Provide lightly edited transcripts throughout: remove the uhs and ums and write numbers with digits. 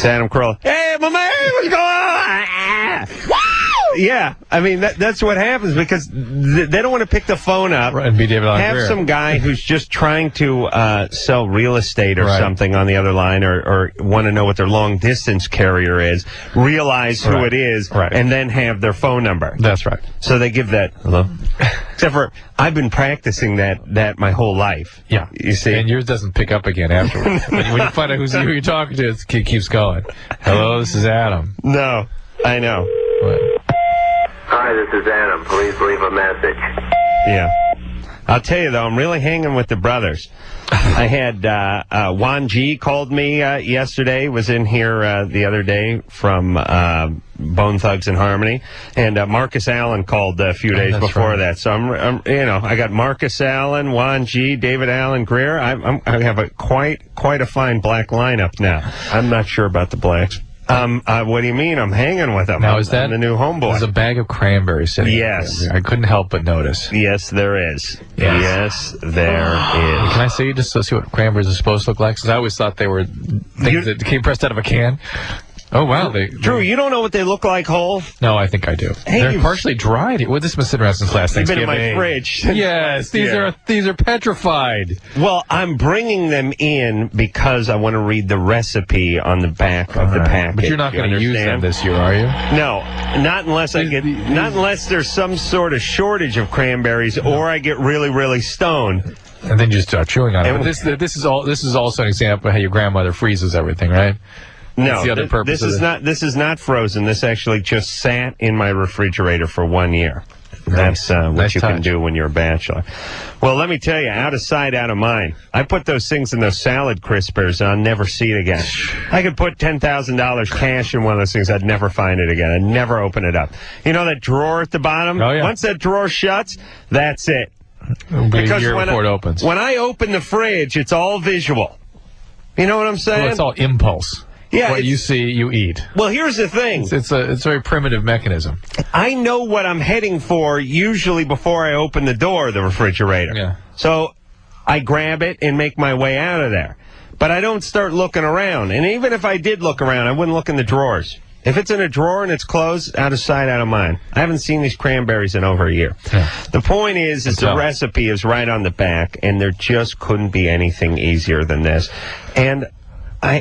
It's Adam Carolla. Hey, my man, what's going on? Yeah, I mean, that's what happens because they don't want to pick the phone up and be David Allen have Greer. Some guy who's just trying to sell real estate or something on the other line or want to know what their long-distance carrier is, realize who it is, and then have their phone number. That's right. So they give that. Hello? Except for, I've been practicing that my whole life. Yeah. You see? And yours doesn't pick up again afterwards. when you find out who you're talking to, it keeps going. Hello, this is Adam. No, I know. What? Hi, this is Adam. Please leave a message. Yeah. I'll tell you, though, I'm really hanging with the brothers. I had Juan G called me yesterday, was in here the other day from Bone Thugs and Harmony, and Marcus Allen called a few days before that. So I'm I got Marcus Allen, Juan G, David Allen Greer. I have a quite a fine black lineup now. I'm not sure about the blacks. What do you mean? I'm hanging with them. Now, is that the new homeboy? There's a bag of cranberries sitting Yes. there. I couldn't help but notice. Yes, there is. Yes. Yes, there is. Can I say just to see what cranberries are supposed to look like? Because I always thought they were things that came pressed out of a can. Oh, wow. Drew, you don't know what they look like whole? No, I think I do. Hey, they're partially dried. Well, this has been sitting around since last They've been Thanksgiving. in my fridge. Yes, these are petrified. Well, I'm bringing them in because I want to read the recipe on the back of the package. But you're not going to use them this year, are you? No, not unless not unless there's some sort of shortage of cranberries or I get really, really stoned. And then you start chewing on it. But this is also an example of how your grandmother freezes everything, right? No, That's the other purpose this is not frozen. This actually just sat in my refrigerator for 1 year. That's what you can do when you're a bachelor. Well, let me tell you, out of sight, out of mind. I put those things in those salad crispers, and I'll never see it again. I could put $10,000 cash in one of those things. I'd never find it again. I'd never open it up. You know that drawer at the bottom? Oh, yeah. Once that drawer shuts, that's it. Because before it opens. When I open the fridge, it's all visual. You know what I'm saying? Well, it's all impulse. Yeah, what you see, you eat. Well, here's the thing. It's a very primitive mechanism. I know what I'm heading for usually before I open the door of the refrigerator. Yeah. So I grab it and make my way out of there. But I don't start looking around. And even if I did look around, I wouldn't look in the drawers. If it's in a drawer and it's closed, out of sight, out of mind. I haven't seen these cranberries in over a year. Yeah. The point is the recipe is right on the back, and there just couldn't be anything easier than this. And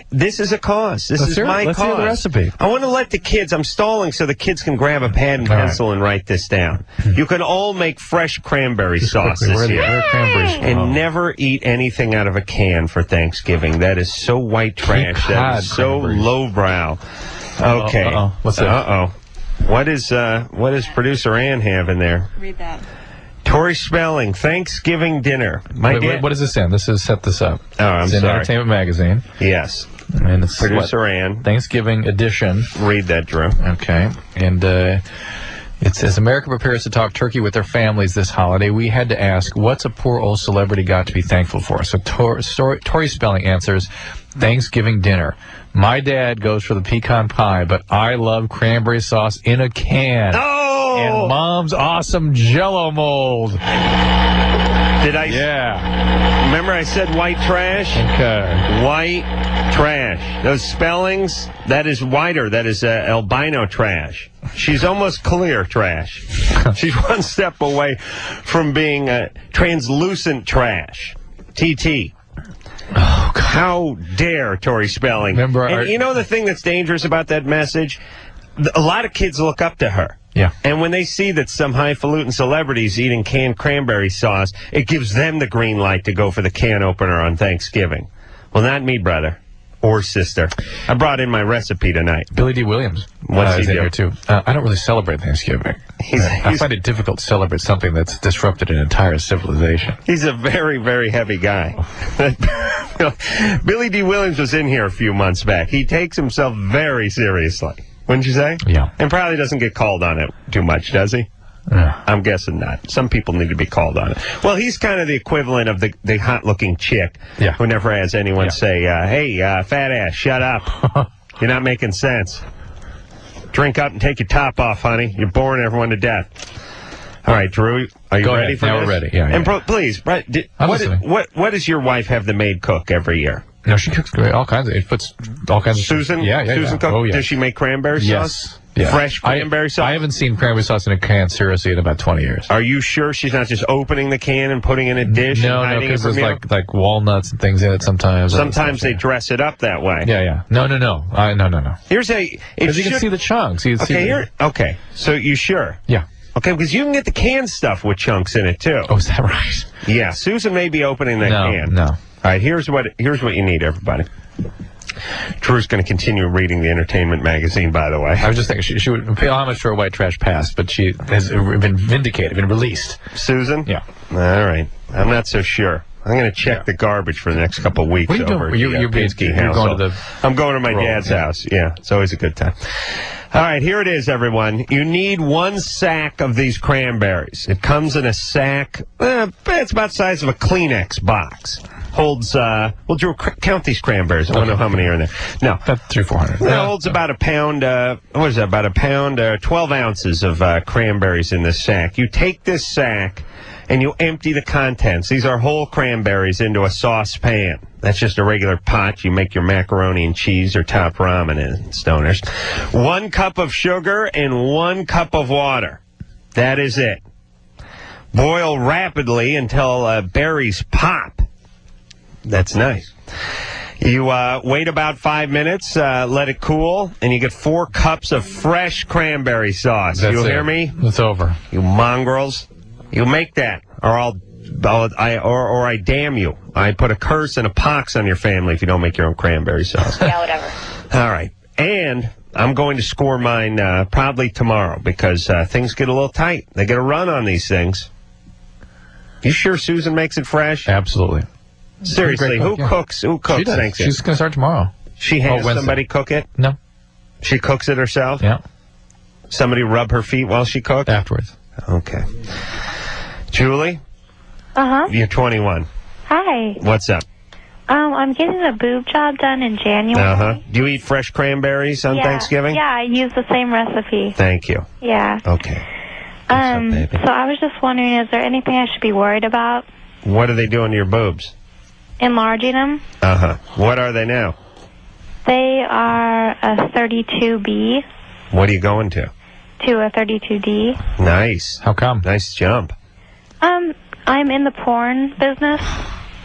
this is a cause. This is my cause. Let's hear the recipe. I want to let the kids, I'm stalling so the kids can grab a pad and pencil and write this down. You can all make fresh cranberry sauce this year. And never eat anything out of a can for Thanksgiving. That is so white trash. That is so lowbrow. Okay. What's that? What does producer Ann have in there? Read that. Tori Spelling, Thanksgiving dinner. What is this in? This is set this up. Oh, I'm it's sorry. in Entertainment Magazine. Yes. And it's producer Ann. Thanksgiving edition. Read that, Drew. Okay. And it says, America prepares to talk turkey with their families this holiday. We had to ask, what's a poor old celebrity got to be thankful for? So Tori Spelling answers, Thanksgiving dinner. My dad goes for the pecan pie, but I love cranberry sauce in a can. Oh! And Mom's awesome Jell-O mold. Did I? Yeah. Remember I said white trash? Okay. White trash. Those spellings, that is whiter. That is albino trash. She's almost clear trash. She's one step away from being translucent trash. TT. Oh, God. How dare Tori Spelling? Remember, you know the thing that's dangerous about that message? A lot of kids look up to her. Yeah. And when they see that some highfalutin celebrities eating canned cranberry sauce, it gives them the green light to go for the can opener on Thanksgiving. Well, not me, brother. Or sister. I brought in my recipe tonight. Billy D. Williams. What's he in do? here, too. I don't really celebrate Thanksgiving. I find it difficult to celebrate something that's disrupted an entire civilization. He's a very, very heavy guy. Billy D. Williams was in here a few months back. He takes himself very seriously. Wouldn't you say? Yeah. And probably doesn't get called on it too much, does he? Yeah. I'm guessing not. Some people need to be called on it. Well, he's kind of the equivalent of the hot-looking chick who never has anyone say, hey, fat ass, shut up. You're not making sense. Drink up and take your top off, honey. You're boring everyone to death. All right, Drew, are you ready for this? Now we're ready. Yeah. And please, Brett, what does your wife have the maid cook every year? No, she cooks great. All kinds of. It puts all kinds of. Susan? Yeah. Susan cook? Oh, yeah. Does she make cranberry Yes. sauce? Yeah. Fresh cranberry sauce? I haven't seen cranberry sauce in a can seriously in about 20 years. Are you sure she's not just opening the can and putting it in a dish? No, and hiding because it from there's you? like walnuts and things in it sometimes. Sometimes they dress it up that way. Yeah. No. No. Here's a. It Because you can should- see the chunks. You can see Okay, the- here. Okay, so you sure? Yeah. Okay, because you can get the canned stuff with chunks in it too. Oh, is that right? Yeah, Susan may be opening that can. No. All right, here's what you need, everybody. Drew's going to continue reading the Entertainment magazine, by the way. I was just thinking she would pay homage to her white trash past, but she has been vindicated, been released. Susan? Yeah. All right. I'm not so sure. I'm going to check the garbage for the next couple of weeks. What are you over doing? at the, You're Pinsky going household. to the I'm going to my roll, dad's yeah. house. Yeah, it's always a good time. All right, here it is, everyone. You need 1 sack of these cranberries. It comes in a sack. It's about the size of a Kleenex box. Holds, well, Drew, count these cranberries. I want to know how many are in there. No. About 300-400. It holds about a pound, what is that, about a pound, 12 ounces of cranberries in this sack. You take this sack and you empty the contents. These are whole cranberries into a saucepan. That's just a regular pot you make your macaroni and cheese or top ramen in, stoners. 1 cup of sugar and 1 cup of water. That is it. Boil rapidly until berries pop. That's nice. You wait about 5 minutes, let it cool, and you get 4 cups of fresh cranberry sauce. That's You it. hear me? It's over. You mongrels. You make that, or I damn you. I put a curse and a pox on your family if you don't make your own cranberry sauce. Yeah, whatever. All right. And I'm going to score mine probably tomorrow because things get a little tight. They get a run on these things. You sure Susan makes it fresh? Absolutely. Seriously, Great who cook, yeah. cooks? Who cooks? She does. Thanksgiving? She's going to start tomorrow. She has Wednesday. somebody cook it? No. She cooks it herself? Yeah. Somebody rub her feet while she cooks? Afterwards. Okay. Julie, you're 21. Hi. What's up? I'm getting a boob job done in January. Uh-huh. Do you eat fresh cranberries on Thanksgiving? Yeah, I use the same recipe. Thank you. Yeah. Okay. What's up, baby? So I was just wondering, is there anything I should be worried about? What are they doing to your boobs? Enlarging them? Uh-huh. What are they now? They are a 32B What are you going to? to a 32D. Nice. How come? Nice jump. I'm in the porn business.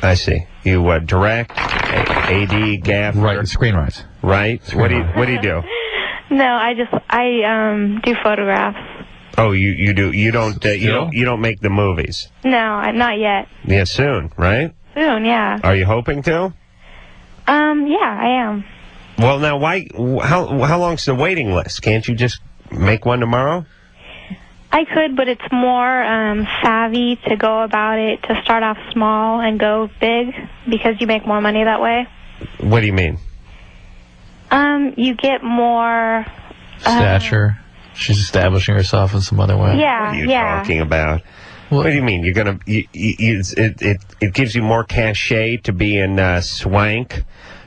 I see. You direct, AD, gaffer, Right. Screen rights. right? What do you do? No, I do photographs. Oh, you do. You don't. Still? You don't make the movies. No, not yet. Yeah, soon, right? Soon, yeah. Are you hoping to? Yeah, I am. Well, now, why? How long's the waiting list? Can't you just make one tomorrow? I could, but it's more savvy to go about it, to start off small and go big, because you make more money that way. What do you mean? You get more... Stature. She's establishing herself in some other way. Yeah, What are you yeah. talking about? Well- What do you mean? You're gonna? It gives you more cachet to be in Swank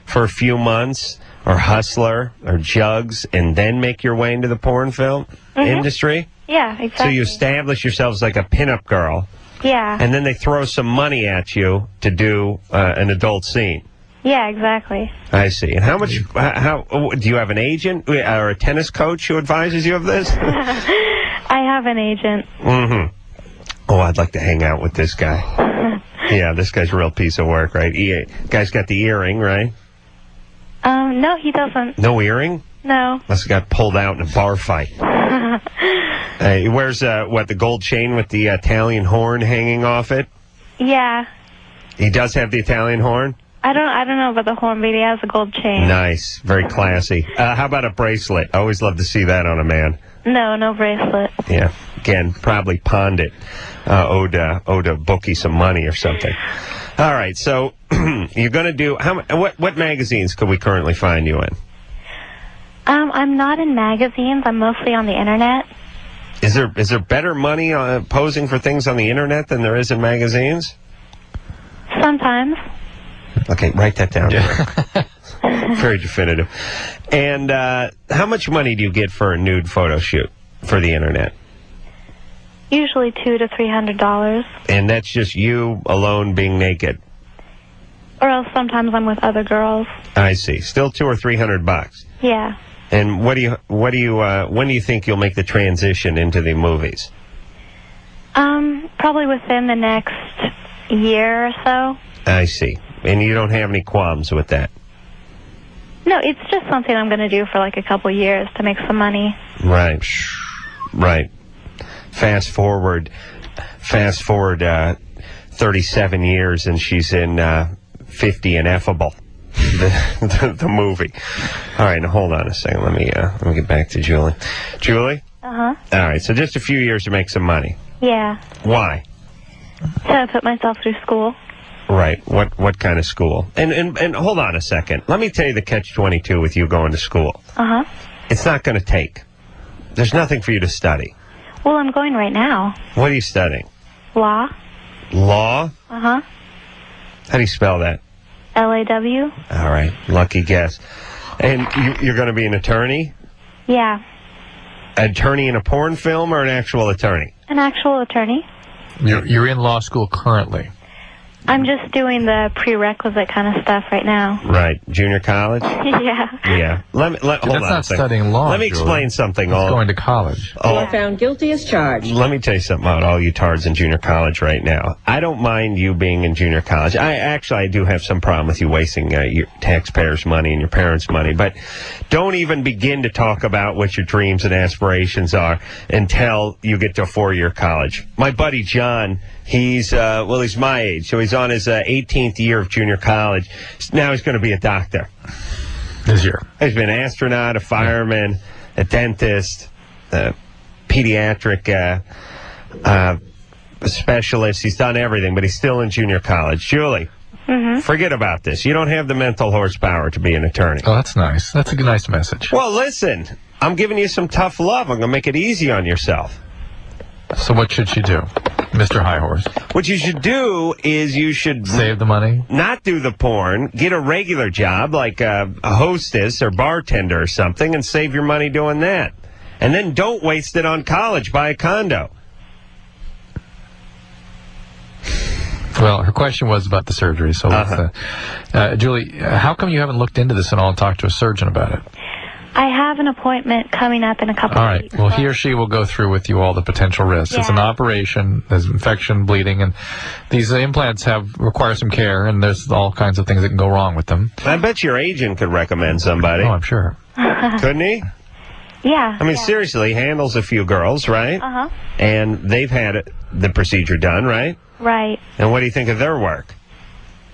for a few months, or Hustler, or Jugs, and then make your way into the porn film industry. Yeah, exactly. So you establish yourself as like a pinup girl, Yeah. and then they throw some money at you to do an adult scene. Yeah, exactly. I see. And how much? How do you have an agent or a tennis coach who advises you of this? I have an agent. Mm-hmm. Oh, I'd like to hang out with this guy. Yeah, this guy's a real piece of work, right? Guy's got the earring, right? No, he doesn't. No earring? No. Must have got pulled out in a bar fight. He wears, the gold chain with the Italian horn hanging off it? Yeah. He does have the Italian horn? I don't know about the horn, but he has a gold chain. Nice. Very classy. How about a bracelet? I always love to see that on a man. No bracelet. Yeah. Again, probably pawned it. Owed a bookie some money or something. All right, so you're going to do... What magazines could we currently find you in? I'm not in magazines. I'm mostly on the internet. Is there better money posing for things on the internet than there is in magazines? Sometimes. Okay, write that down. Very definitive. And how much money do you get for a nude photo shoot for the internet? Usually $200 to $300. And that's just you alone being naked? Or else sometimes I'm with other girls. I see. Still $200 or $300. Yeah. And when do you think you'll make the transition into the movies? Probably within the next year or so. I see. And you don't have any qualms with that? No, it's just something I'm going to do for like a couple years to make some money. Right. Right. Fast forward 37 years and she's in 50 Ineffable, the movie. All right, now hold on a second. Let me get back to Julie. Julie? Uh-huh. All right, so just a few years to make some money. Yeah. Why? To put myself through school. Right. What kind of school? And hold on a second. Let me tell you the catch-22 with you going to school. Uh-huh. It's not going to take. There's nothing for you to study. Well, I'm going right now. What are you studying? Law. Law? Uh-huh. How do you spell that? LAW. All right. Lucky guess. And you're going to be an attorney? Yeah. Attorney in a porn film or an actual attorney? An actual attorney. You're in law school currently. I'm just doing the prerequisite kind of stuff right now. Right. Junior college? Yeah. Yeah. Hold That's on a not second. studying law. Let me Julie. explain something. That's going to college. You are found guilty as charged. Let me tell you something about all you tards in junior college right now. I don't mind you being in junior college. I do have some problem with you wasting your taxpayers' money and your parents' money. But don't even begin to talk about what your dreams and aspirations are until you get to a 4-year college. My buddy John, he's my age, so he's on his 18th year of junior college. Now he's going to be a doctor. This year. He's been an astronaut, a fireman, a dentist, a pediatric specialist. He's done everything, but he's still in junior college. Julie, forget about this. You don't have the mental horsepower to be an attorney. Oh, that's nice. That's a nice message. Well, listen, I'm giving you some tough love. I'm going to make it easy on yourself. So what should she do, Mr. High Horse? What you should do is you should Save the money? not do the porn, get a regular job like a hostess or bartender or something, and save your money doing that. And then don't waste it on college. Buy a condo. Well, her question was about the surgery. So, Julie, how come you haven't looked into this at all and talked to a surgeon about it? I have an appointment coming up in a couple All of right. weeks. Well, he or she will go through with you all the potential risks. It's an Yeah. operation. There's infection, bleeding, and these implants require some care, and there's all kinds of things that can go wrong with them. I bet your agent could recommend somebody. Oh, I'm sure. Couldn't he? Yeah. I mean, seriously, he handles a few girls, right? Uh-huh. And they've had the procedure done, right? Right. And what do you think of their work?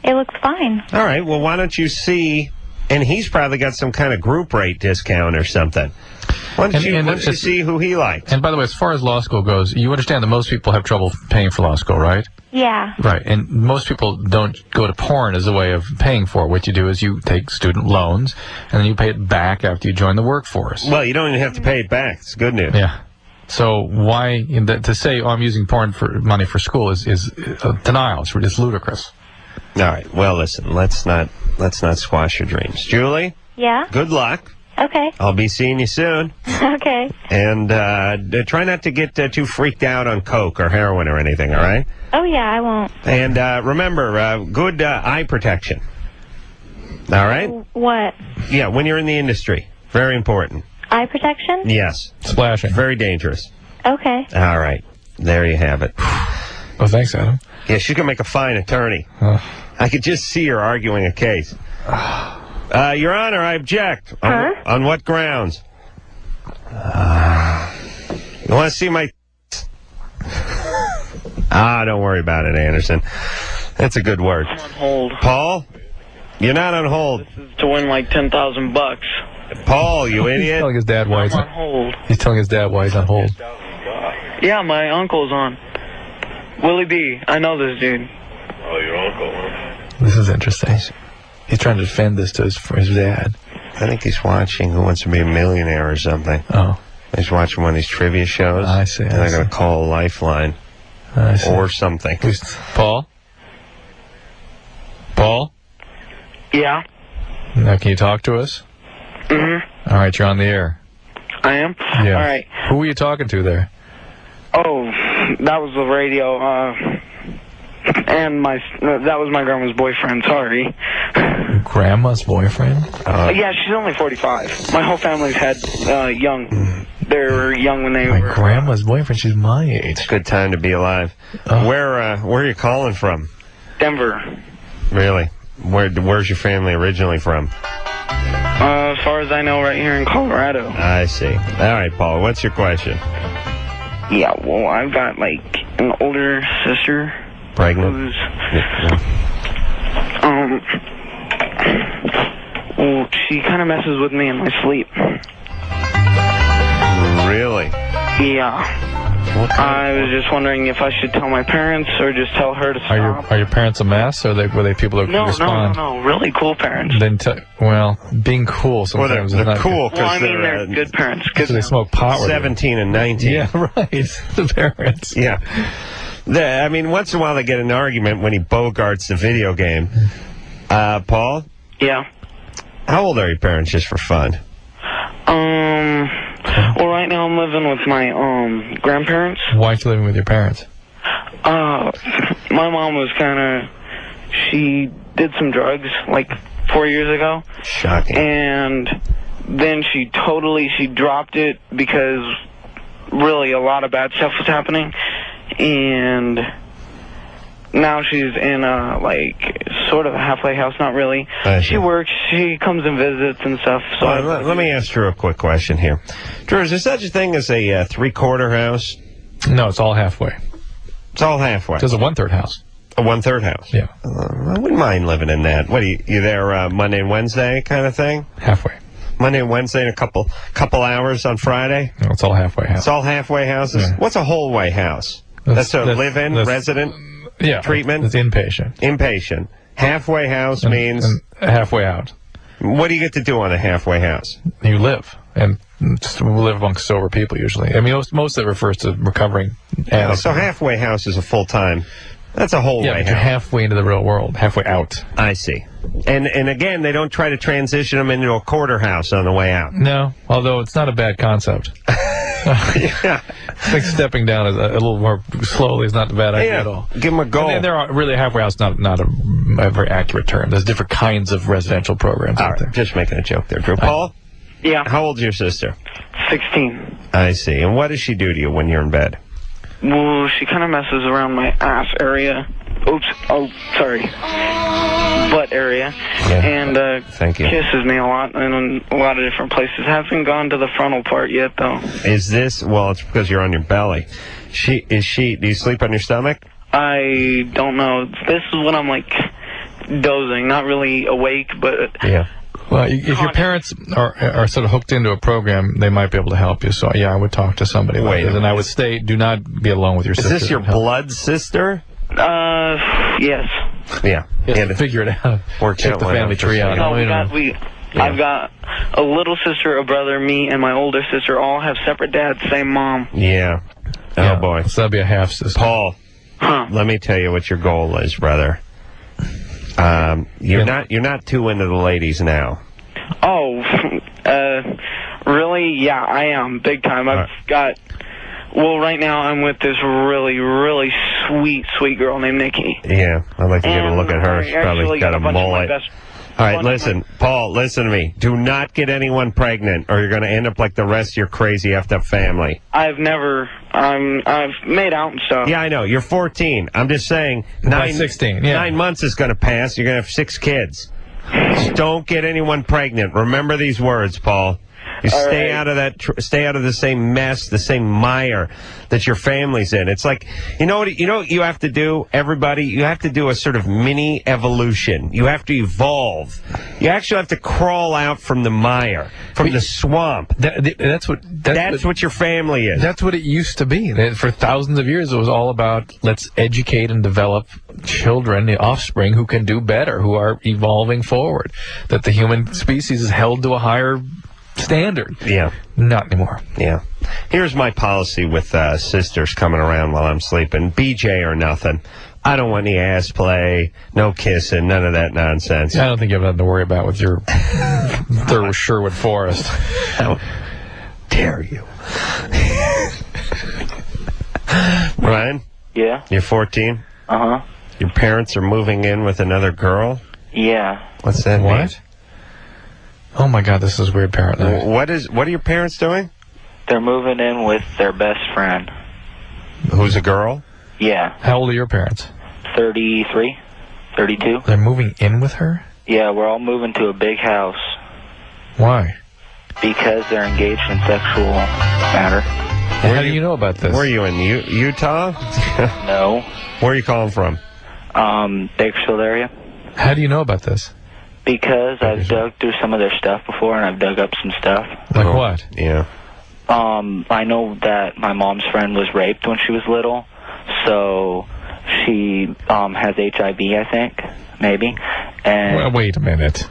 It looks fine. All right, well, why don't you see... And he's probably got some kind of group rate discount or something. Why don't you see who he likes? And by the way, as far as law school goes, you understand that most people have trouble paying for law school, right? Yeah. Right. And most people don't go to porn as a way of paying for it. What you do is you take student loans, and then you pay it back after you join the workforce. Well, you don't even have to pay it back. It's good news. Yeah. So why to say, oh, I'm using porn for money for school is denial. It's ludicrous. All right. Well, listen, let's not squash your dreams. Julie, Yeah? good luck. Okay. I'll be seeing you soon. Okay. And try not to get too freaked out on coke or heroin or anything, all right? Oh, yeah, I won't. And remember, good eye protection. All right? What? Yeah, when you're in the industry. Very important. Eye protection? Yes. Splashing. Very dangerous. Okay. All right. There you have it. Oh, thanks, Adam. Yeah, she's going to make a fine attorney. I could just see her arguing a case. Your Honor, I object. On what grounds? You want to see my... don't worry about it, Anderson. That's a good word. I'm on hold. Paul? You're not on hold. This is to win like $10,000. Paul, you He's idiot. telling his dad why I'm on hold. he's telling his dad why he's on hold. Yeah, my uncle's on. Willie B. I know this dude. Oh, your uncle, huh? This is interesting. He's trying to defend this to his dad. I think he's watching Who Wants to Be a Millionaire or something. Oh, He's watching one of these trivia shows. I see, And I they're see. going to call Lifeline I see. or something. Paul? Paul? Yeah. Now, can you talk to us? Mm-hmm. All right, you're on the air. I am? Yeah. All right. Who were you talking to there? Oh, that was the radio. And that was my grandma's boyfriend, sorry. Grandma's boyfriend? Yeah, she's only 45. My whole family's had young. They were young when they My were... grandma's boyfriend, she's my age. Good time to be alive. Where are you calling from? Denver. Really? Where's your family originally from? As far as I know, right here in Colorado. I see. All right, Paul, what's your question? Yeah, well, I've got, like, an older sister. Pregnant? Who's... Well, she kind of messes with me in my sleep. Really? Yeah. I was just wondering if I should tell my parents or just tell her to stop. Are your parents a mess, or were they people that respond? No. Really cool parents. Then being cool sometimes they're is not cool good. Well, I because mean, they're good parents. So they smoke pot with you. 17 and 19. Yeah, right. The parents. Yeah. I mean, once in a while they get in an argument when he bogarts the video game. Paul? Yeah. How old are your parents, just for fun? Well, right now I'm living with my grandparents. Why are you living with your parents? My mom was she did some drugs like 4 years ago. Shocking. And then she dropped it because really a lot of bad stuff was happening. And now she's in sort of a halfway house, not really. She works, she comes and visits and stuff. So let me ask Drew a quick question here. Drew, is there such a thing as a three-quarter house? No, it's all halfway. It's all halfway. There's a one-third house. A one-third house? Yeah. I wouldn't mind living in that. What, you there Monday and Wednesday kind of thing? Halfway. Monday and Wednesday and a couple hours on Friday? No, it's all halfway house. It's all halfway houses? Yeah. What's a whole way house? That's a live-in, resident? Yeah. Treatment? It's inpatient. Inpatient. Halfway house means... And halfway out. What do you get to do on a halfway house? You live. And live amongst sober people, usually. I mean, most of it refers to recovering addicts. So halfway house is a full-time... That's a whole way Yeah, but house. you're halfway into the real world. Halfway out. I see. And again, they don't try to transition them into a quarter house on the way out. No, although it's not a bad concept. Yeah. I think stepping down a little more slowly is not a bad idea at all. Give them a goal. And there are really halfway house, not a very accurate term. There's different kinds of residential programs All out there. right, just making a joke there, Drew. Paul? Yeah. How old's your sister? 16. I see. And what does she do to you when you're in bed? Well, she kind of messes around my ass area. Oops. Oh, sorry. Butt area. Yeah. And Thank you. kisses me a lot in a lot of different places. Hasn't gone to the frontal part yet, though. Is this... Well, it's because you're on your belly. Do you sleep on your stomach? I don't know. This is when I'm, dozing. Not really awake, but... Yeah. Well, if your parents are sort of hooked into a program, they might be able to help you. So, yeah, I would talk to somebody like this. And I would stay, do not be alone with your sister. Is this your blood sister? Yes. Yeah. Yeah, to figure it out. Check the family tree out. No, I've got a little sister, a brother, me, and my older sister all have separate dads, same mom. Yeah. Oh, boy. So that'd be a half sister. Paul, Huh. let me tell you what your goal is, brother. You're not too into the ladies now. Oh, really? Yeah, I am, big time. I've got... Well, right now I'm with this really, really sweet girl named Nikki. Yeah, I'd like to get a look at her. She's probably got a mullet. All right, listen, Paul, listen to me. Do not get anyone pregnant, or you're going to end up like the rest of your crazy effed up family. I've made out and stuff. Yeah, I know. You're 14. I'm just saying. By 16, yeah. 9 months is going to pass. You're going to have 6 kids. Just don't get anyone pregnant. Remember these words, Paul. You stay out of that. Stay out of the same mess, the same mire that your family's in. It's like, you know what you have to do, everybody. You have to do a sort of mini evolution. You have to evolve. You actually have to crawl out from the mire, from the swamp. That's what your family is. That's what it used to be. For thousands of years, it was all about let's educate and develop children, the offspring, who can do better, who are evolving forward. That the human species is held to a higher standard. Yeah. Not anymore. Yeah. Here's my policy with sisters coming around while I'm sleeping. BJ or nothing. I don't want any ass play, no kissing, none of that nonsense. I don't think you have nothing to worry about with your third Sherwood Forest. How dare you? Ryan? Yeah? You're 14? Uh-huh. Your parents are moving in with another girl? Yeah. What's that mean? What? Oh my God, this is weird parenting. What are your parents doing? They're moving in with their best friend. Who's a girl? Yeah. How old are your parents? 33, 32. They're moving in with her? Yeah, we're all moving to a big house Why? because they're engaged in sexual matter. How do you know about this? Where are you in Utah? No. Where are you calling from? Bakersfield area. How do you know about this? Because I've dug through some of their stuff before, and I've dug up some stuff. Like Oh, what? Yeah. I know that my mom's friend was raped when she was little, so she has HIV, I think, maybe. And Well, wait a minute.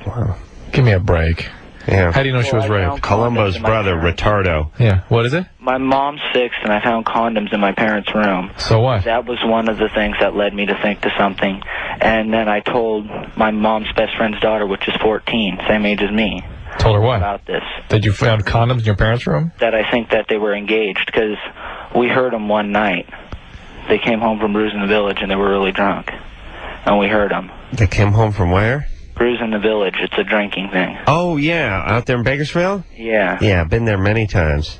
Wow. Give me a break. Yeah. How do you know she was Well, I raped? found Columbo's condoms in my brother, parents' Retardo. Yeah. What is it? My mom's 6, and I found condoms in my parents' room. So what? That was one of the things that led me to think to something. And then I told my mom's best friend's daughter, which is 14, same age as me, Told her what? about this. That you found condoms in your parents' room? That I think that they were engaged, because we heard them one night. They came home from Brews in the Village, and they were really drunk. And we heard them. They came home from where? Brews in the Village, it's a drinking thing. Oh, yeah. Out there in Bakersfield? Yeah. Yeah, I've been there many times.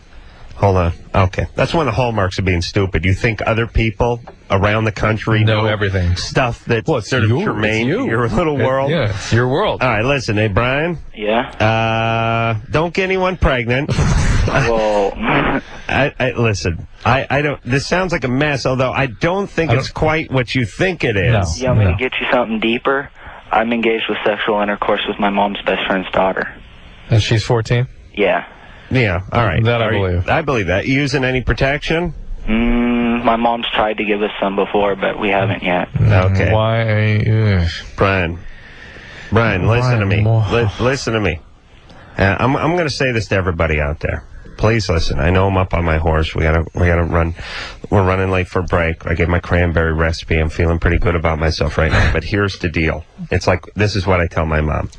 Hold on. Okay. That's one of the hallmarks of being stupid. You think other people around the country Know everything. Stuff that's Well, it's sort of you. germane It's to you. your little world. Yeah, it's your world. All right, listen. Hey, Brian. Yeah? Don't get anyone pregnant. Well, Listen, I don't, this sounds like a mess, although I don't think it's quite what you think it is. you want me to get you something deeper? I'm engaged with sexual intercourse with my mom's best friend's daughter. And she's 14? Yeah. Yeah, all right. That I Are you- believe. I believe that. Using any protection? My mom's tried to give us some before, but we haven't yet. Okay. Why? Brian, listen to me. Brian, Listen to me. I'm going to say this to everybody out there. Please listen. I know I'm up on my horse. We gotta run. We're running late for break. I gave my cranberry recipe. I'm feeling pretty good about myself right now. But here's the deal. It's like, this is what I tell my mom.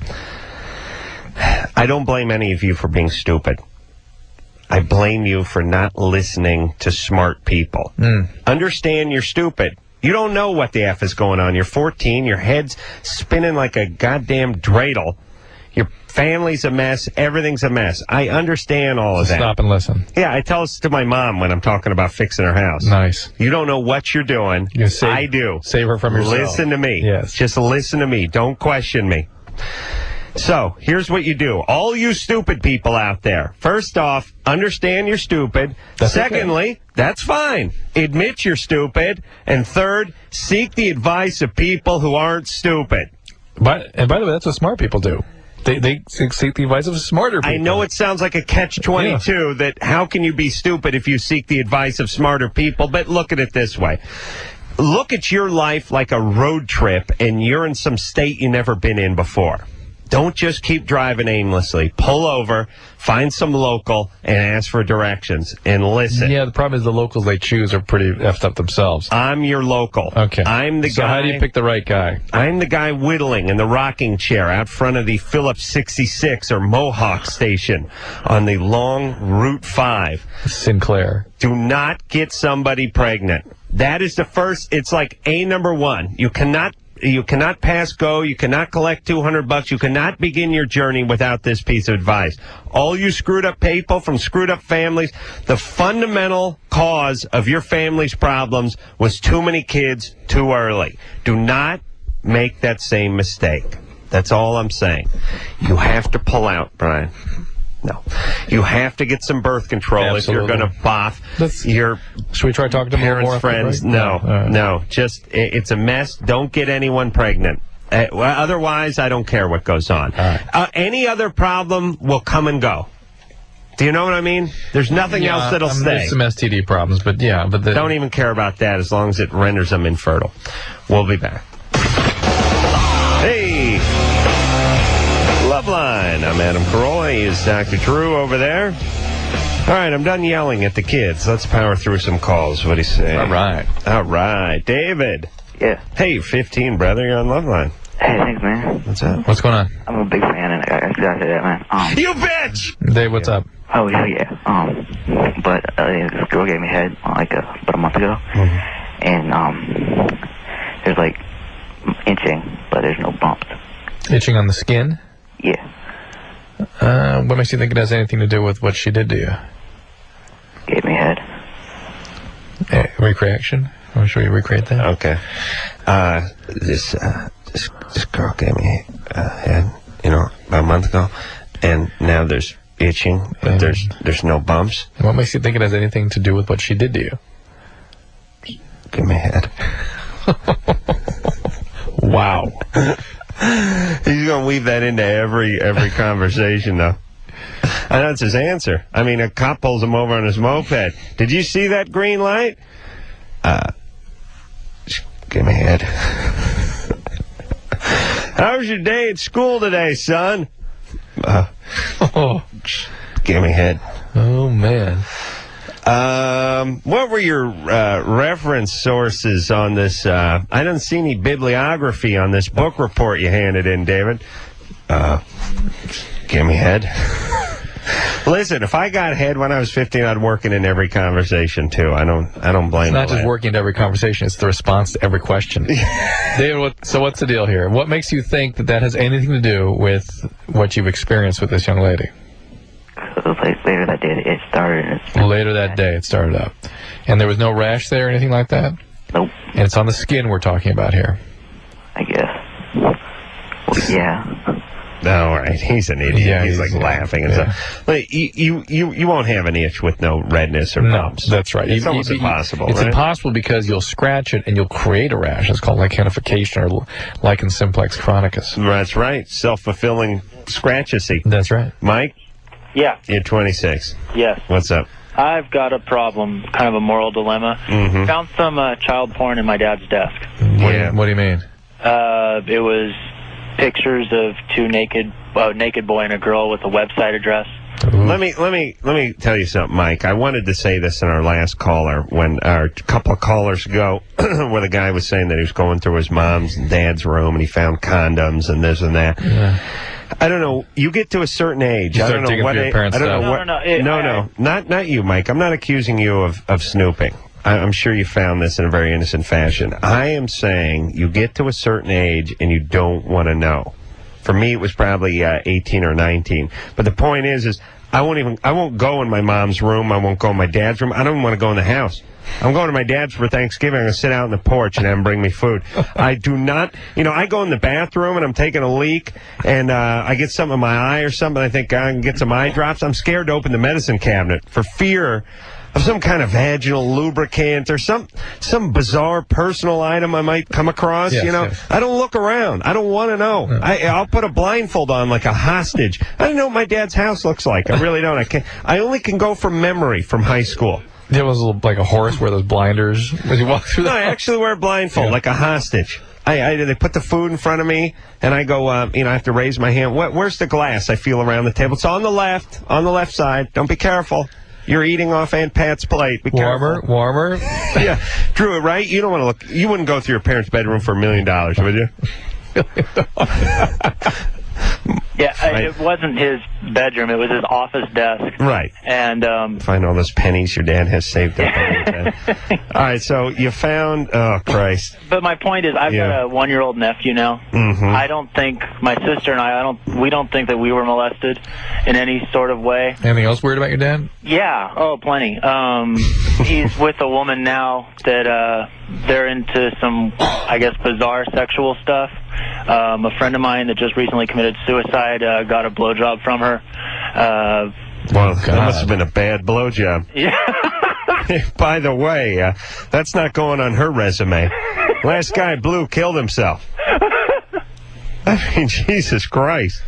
I don't blame any of you for being stupid. I blame you for not listening to smart people. Understand you're stupid. You don't know what the F is going on. You're 14. Your head's spinning like a goddamn dreidel. Your family's a mess. Everything's a mess. I understand all of that. Stop and listen. Yeah, I tell this to my mom when I'm talking about fixing her house. Nice. You don't know what you're doing. I do. Save her from yourself. Listen to me. Yes. Just listen to me. Don't question me. So, here's what you do. All you stupid people out there. First off, understand you're stupid. That's Secondly, that's fine. Admit you're stupid. And third, seek the advice of people who aren't stupid. And by the way, that's what smart people do. They seek the advice of smarter people. I know it sounds like a catch-22 that how can you be stupid if you seek the advice of smarter people, but look at it this way. Look at your life like a road trip and you're in some state you've never been in before. Don't just keep driving aimlessly. Pull over, find some local, and ask for directions, and listen. Yeah, the problem is the locals they choose are pretty effed up themselves. I'm your local. Okay. I'm the So guy. how do you pick the right guy? I'm the guy whittling in the rocking chair out front of the Phillips 66 or Mohawk station on the long Route 5. Sinclair. Do not get somebody pregnant. That is the first. It's like number one. You cannot pass go. You cannot collect $200. You cannot begin your journey without this piece of advice. All you screwed up people from screwed up families, the fundamental cause of your family's problems was too many kids too early. Do not make that same mistake. That's all I'm saying. You have to pull out, Brian. No. You have to get some birth control if you're going to boff your Should we try talking to parents' more friends. after the break? No. Just, it's a mess. Don't get anyone pregnant. Otherwise, I don't care what goes on. Any other problem will come and go. Do you know what I mean? There's nothing else that'll stay. There's some STD problems, but yeah. Don't even care about that as long as it renders them infertile. We'll be back. Hey! Loveline. I'm Adam Carolla. He is Dr. Drew over there. All right, I'm done yelling at the kids. Let's power through some calls. What do you say? All right. David. Yeah. Hey, you're 15, brother. You're on Loveline. Hey, thanks, man. What's up? What's going on? I'm a big fan, and I gotta say that, man. You bitch! Dave, what's up? Oh, hell yeah. But this girl gave me head about a month ago. And There's like itching, but there's no bumps. Itching on the skin? Yeah. What makes you think it has anything to do with what she did to you? Gave me head. Recreation? I'm sure you recreate that. Okay. This girl gave me head, about a month ago, and now there's itching, but there's no bumps. And what makes you think it has anything to do with what she did to you? Give me head. Wow. He's gonna weave that into every conversation, though. I know it's his answer. I mean, a cop pulls him over on his moped. Did you see that green light? Give me head. How was your day at school today, son? Give me head. Oh, man. What were your reference sources on this? I didn't see any bibliography on this book report you handed in, David. Give me head. Listen, if I got head when I was 15, I'd work it in every conversation too. I don't blame. It's not just working into every conversation; it's the response to every question. David, so what's the deal here? What makes you think that has anything to do with what you've experienced with this young lady? It was like later that day it started. Later that day it started up, and there was no rash there or anything like that. Nope. And it's on the skin we're talking about here. I guess. Well, yeah. All right, he's an idiot. Yeah, he's like laughing and stuff. Like, you won't have an itch with no redness or bumps. No, that's right. It's almost impossible. It's right? impossible because you'll scratch it and you'll create a rash. It's called lichenification or lichen simplex chronicus. That's right. Self-fulfilling scratchacy. That's right. Mike, Yeah, you're 26. yes. What's up? I've got a problem, kind of a moral dilemma. Mm-hmm. Found some child porn in my dad's desk. What do you mean? It was pictures of two naked boy and a girl with a website address. Let me tell you something, Mike. I wanted to say this in our last caller when a couple of callers ago, where the guy was saying that he was going through his mom's and dad's room and he found condoms and this and that. Yeah. I don't know. You get to a certain age. I don't know what. I don't know what. No, not you, Mike. I'm not accusing you of snooping. I'm sure you found this in a very innocent fashion. I am saying you get to a certain age and you don't want to know. For me, it was probably 18 or 19. But the point is I won't go in my mom's room. I won't go in my dad's room. I don't even want to go in the house. I'm going to my dad's for Thanksgiving. I'm going to sit out on the porch and have him bring me food. I do not, I go in the bathroom and I'm taking a leak and I get something in my eye or something. I think I can get some eye drops. I'm scared to open the medicine cabinet for fear of some kind of vaginal lubricant or some bizarre personal item I might come across, Yes. I don't look around. I don't want to know. I'll put a blindfold on like a hostage. I don't know what my dad's house looks like. I really don't. I only can go from memory from high school. It was like a horse wear those blinders as you walk through the house. I actually wear a blindfold like a hostage. They put the food in front of me, and I go, I have to raise my hand. Where's the glass? I feel around the table. It's on the left side. Don't be careful. You're eating off Aunt Pat's plate. Be careful. Warmer. Yeah, Drew, right? You don't want to look. You wouldn't go through your parents' bedroom for $1 million, would you? Yeah, right. It wasn't his bedroom. It was his office desk. Right. And find all those pennies your dad has saved up on your bed. All right, so you found, oh, Christ. But my point is, I've got a 1-year-old nephew now. Mm-hmm. I don't think, my sister and we don't think that we were molested in any sort of way. Anything else weird about your dad? Yeah, plenty. He's with a woman now that they're into some, I guess, bizarre sexual stuff. A friend of mine that just recently committed suicide got a blowjob from her. Well, that must have been a bad blowjob. Yeah. By the way, that's not going on her resume. Last guy blew killed himself. I mean, Jesus Christ.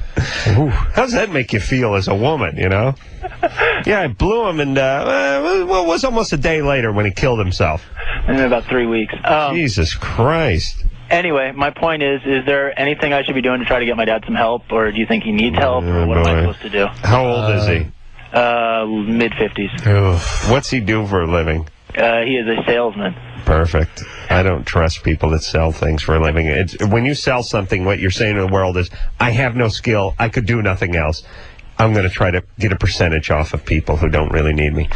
Ooh. How does that make you feel as a woman, Yeah, I blew him, and it was almost a day later when he killed himself. In about 3 weeks. Jesus Christ. Anyway, my point is there anything I should be doing to try to get my dad some help, or do you think he needs help, or what am I supposed to do? How old is he? Mid-50s. What's he do for a living? He is a salesman. Perfect. I don't trust people that sell things for a living. When you sell something, what you're saying to the world is, I have no skill, I could do nothing else. I'm going to try to get a percentage off of people who don't really need me.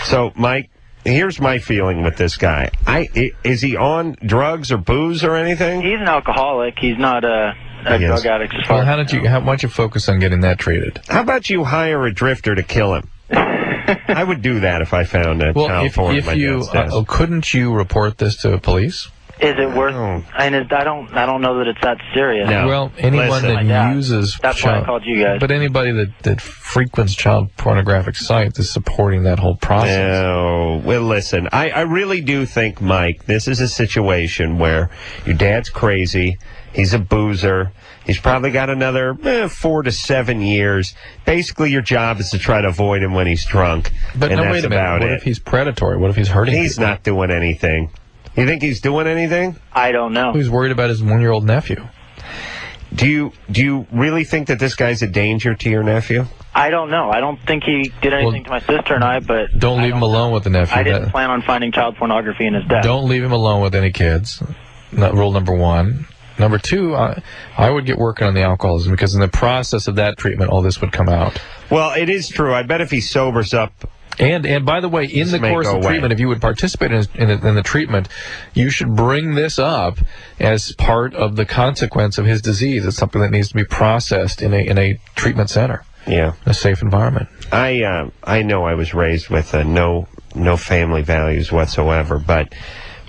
So, Mike, here's my feeling with this guy. Is he on drugs or booze or anything? He's an alcoholic. He's not a drug addict. As far Well, as why don't you focus on getting that treated? How about you hire a drifter to kill him? I would do that if I found a child porn at my dad's desk. Couldn't you report this to police? Is it worth? I don't know that it's that serious. No. Well, anyone that uses that's why I called you guys. But anybody that frequents child pornographic sites is supporting that whole process. No. Well, listen, I really do think, Mike, this is a situation where your dad's crazy. He's a boozer. He's probably got another 4 to 7 years. Basically, your job is to try to avoid him when he's drunk. But and no, that's wait a minute. about What it. if he's predatory? What if he's hurting He's people? not doing anything. You think he's doing anything? I don't know. Who's worried about his 1-year-old nephew? Do you really think that this guy's a danger to your nephew? I don't know. I don't think he did anything to my sister and I, but... Don't leave him alone with the nephew. I didn't plan on finding child pornography in his death. Don't leave him alone with any kids. Rule number 1. Number 2, I would get working on the alcoholism, because in the process of that treatment, all this would come out. Well, it is true. I bet if he sobers up... And by the way, in the course of treatment, if you would participate in the treatment, you should bring this up as part of the consequence of his disease. It's something that needs to be processed in a treatment center. Yeah. A safe environment. I know I was raised with no family values whatsoever, but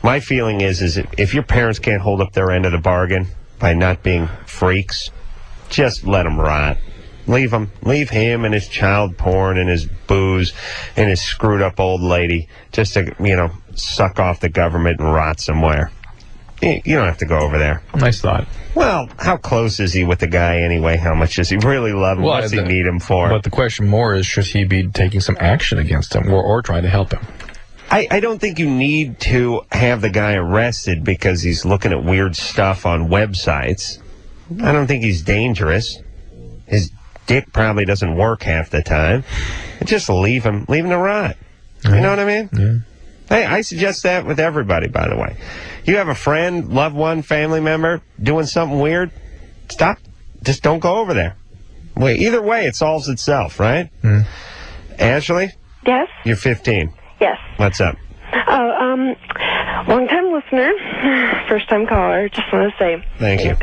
my feeling is if your parents can't hold up their end of the bargain by not being freaks, just let them rot. Leave him and his child porn and his booze and his screwed up old lady just to, suck off the government and rot somewhere. You don't have to go over there. Nice thought. Well, how close is he with the guy anyway? How much does he really love him? What's he need him for? But the question more is, should he be taking some action against him or trying to help him? I don't think you need to have the guy arrested because he's looking at weird stuff on websites. I don't think he's dangerous. His dick probably doesn't work half the time. Just leave him to rot. You know what I mean? Yeah. Hey, I suggest that with everybody, by the way. You have a friend, loved one, family member doing something weird, stop. Just don't go over there. Either way, it solves itself, right? Ashley? Yes? You're 15. Yes. What's up? Long-time listener, first-time caller, just want to say Thank you.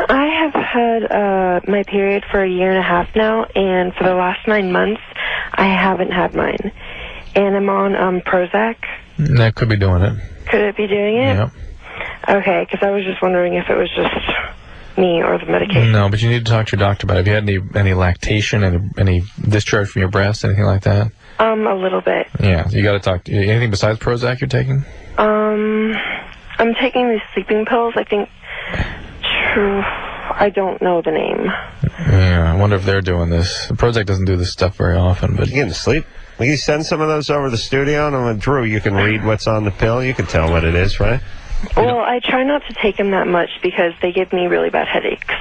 I have had my period for 1.5 years now, and for the last 9 months, I haven't had mine. And I'm on Prozac. That could be doing it. Could it be doing it? Yeah. Okay, because I was just wondering if it was just me or the medication. No, but you need to talk to your doctor about it. Have you had any lactation, any discharge from your breast, anything like that? A little bit. Yeah, you got to talk. Anything besides Prozac you're taking? I'm taking these sleeping pills. I think. I don't know the name. Yeah, I wonder if they're doing this. Prozac doesn't do this stuff very often, but You getting to sleep? Will you send some of those over to the studio? And with Drew, you can read what's on the pill. You can tell what it is, right? Well, I try not to take them that much because they give me really bad headaches.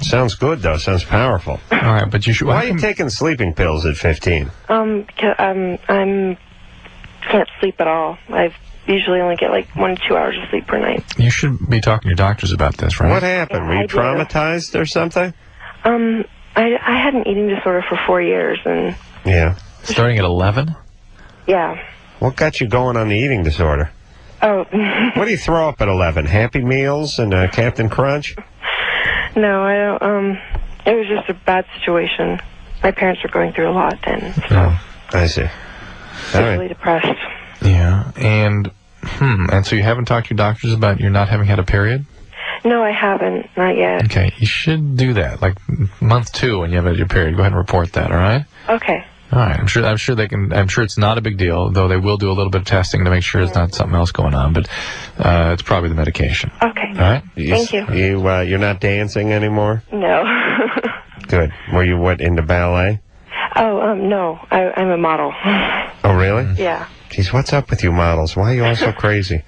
Sounds good, though. Sounds powerful. all right. But you should. Why are you taking sleeping pills at 15? I'm can't sleep at all. I've usually only get like 1 to 2 hours of sleep per night. You should be talking to your doctors about this, right? What happened? Were you I do. traumatized or something? I had an eating disorder for 4 years, and Yeah. Starting at 11? yeah. What got you going on the eating disorder? Oh, What do you throw up at 11? Happy Meals and Captain Crunch? no, I don't. It was just a bad situation. My parents were going through a lot, and so Oh, I see. I All was really right. depressed. yeah. And so you haven't talked to your doctors about you not having had a period? No, I haven't. Not yet. Okay, you should do that. Like month 2 when you have your period. Go ahead and report that, all right? Okay. All right. I'm sure they can. I'm sure it's not a big deal, though they will do a little bit of testing to make sure it's not something else going on. But it's probably the medication. Okay. All right. Thank you. You're not dancing anymore? No. Good. Were you into ballet? Oh, no. I'm a model. Oh, really? Yeah. Geez, what's up with you models? Why are you all so crazy?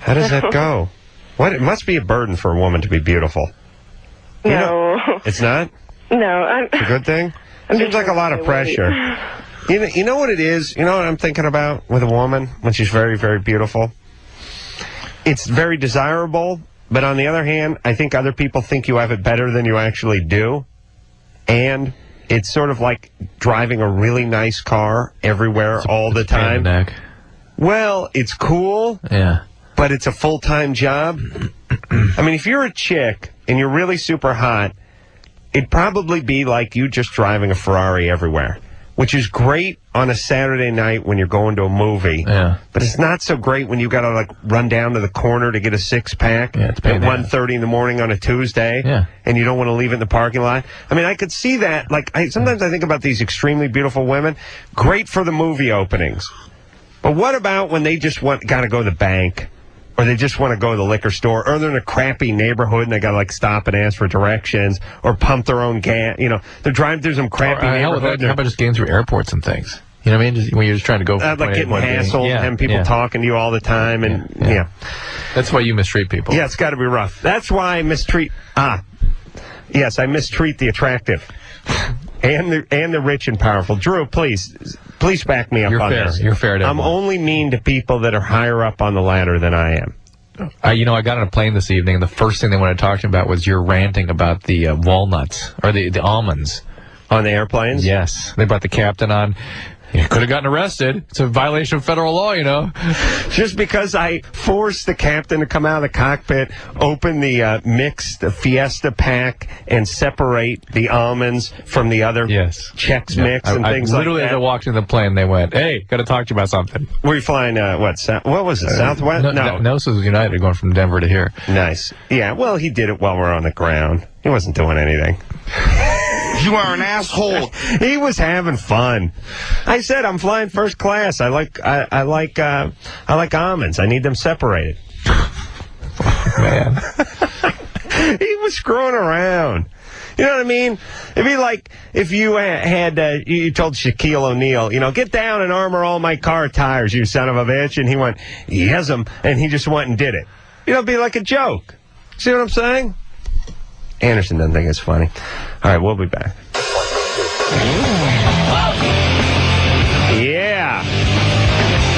How does that go? What? It must be a burden for a woman to be beautiful. You No. know, it's not? No. It's a good thing? Seems like a lot of pressure. You know what it is? You know what I'm thinking about with a woman when she's very, very beautiful? It's very desirable, but on the other hand, I think other people think you have it better than you actually do. And it's sort of like driving a really nice car everywhere all the Pain in the time. neck. Well, it's cool, Yeah. but it's a full-time job. I mean, if you're a chick and you're really super hot, it'd probably be like you just driving a Ferrari everywhere, which is great on a Saturday night when you're going to a movie. Yeah. But it's not so great when you got to like run down to the corner to get a six-pack Yeah, it's a pain at in the ass. 1:30 in the morning on a Tuesday. Yeah. And you don't want to leave it in the parking lot. I mean, I could see that. Like, sometimes I think about these extremely beautiful women. Great for the movie openings. But what about when they just got to go to the bank, or they just want to go to the liquor store, or they're in a crappy neighborhood and they got to like stop and ask for directions, or pump their own gas? You know, they're driving through some crappy neighborhood. How about just getting through airports and things? You know what I mean? Just, when you're just trying to go from Like point A to getting point B. hassled Yeah, and people yeah. talking to you all the time, and yeah. That's why you mistreat people. Yeah, it's got to be rough. That's why I mistreat. Yes, I mistreat the attractive and the rich and powerful. Drew, please back me up You're on fair. this. You're fair to I'm everyone. only mean to people that are higher up on the ladder than I am. I got on a plane this evening, and the first thing they wanted to talk to me about was your ranting about the walnuts, or the almonds. On the airplanes? Yes. They brought the captain on. You could have gotten arrested. It's a violation of federal law, you know. Just because I forced the captain to come out of the cockpit, open the mixed Fiesta pack, and separate the almonds from the other Chex Mix and things like literally, as I that. walked in the plane, they went, "Hey, got to talk to you about something." Were you flying, what was it, Southwest? No, this was United going from Denver to here. Nice. Yeah, well, he did it while we're on the ground. He wasn't doing anything. You are an asshole. He was having fun. I said I'm flying first class. I like almonds. I need them separated. Man. He was screwing around. You know what I mean? It'd be like if you had you told Shaquille O'Neal, get down and armor all my car tires, you son of a bitch, and he went, yes'm, and he just went and did it. It'd be like a joke. See what I'm saying? Anderson doesn't think it's funny. All right, we'll be back. Yeah.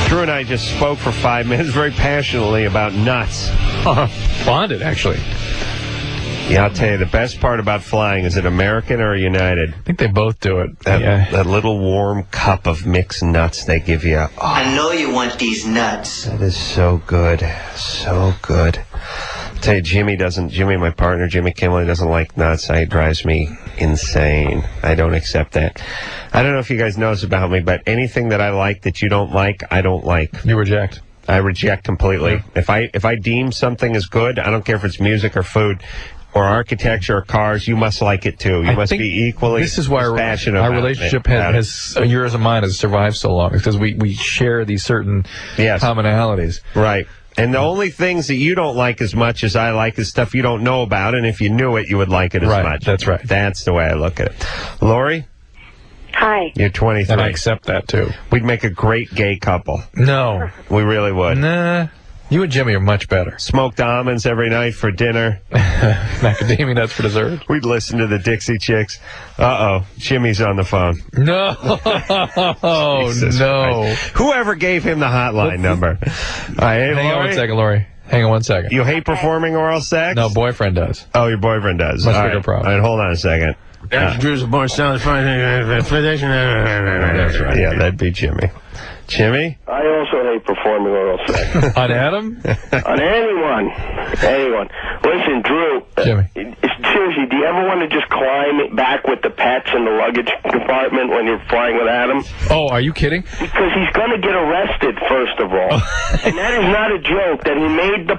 Drew and I just spoke for 5 minutes very passionately about nuts. Bonded, actually. Yeah, I'll tell you, the best part about flying, is it American or United? I think they both do it. That little warm cup of mixed nuts they give you. Oh, I know you want these nuts. that is so good. So good. I'll tell you, Jimmy, my partner, Jimmy Kimmel, doesn't like nuts. It drives me insane. I don't accept that. I don't know if you guys know this about me, but anything that I like that you don't like, I don't like. You reject. I reject completely. Yeah. If I deem something as good, I don't care if it's music or food or architecture or cars, you must like it too. You must be equally this is why passionate our about relationship it. has yours and mine has survived so long, because we share these certain commonalities. Right. And the only things that you don't like as much as I like is stuff you don't know about, and if you knew it, you would like it as much. That's right. That's the way I look at it. Lori? Hi. You're 23. And I accept that, too. We'd make a great gay couple. No. We really would. Nah. You and Jimmy are much better. Smoked almonds every night for dinner. Macadamia nuts for dessert. We'd listen to the Dixie Chicks. Uh-oh. Jimmy's on the phone. No. Jesus no. Christ. Whoever gave him the hotline number. All right, hey, Hang on Lori? one second, Lori. Hang on 1 second. You hate performing oral sex? No, boyfriend does. Oh, your boyfriend does. Much All bigger right. problem. All right, hold on a second. Drew's a born sound fine. That's right. Yeah, that'd be Jimmy. Jimmy? I also hate performing oral sex. On Adam? On anyone. Listen, Drew. Jimmy. Seriously, do you ever want to just climb it back with the pets in the luggage compartment when you're flying with Adam? Oh, are you kidding? Because he's going to get arrested, first of all. And that is not a joke, that he made the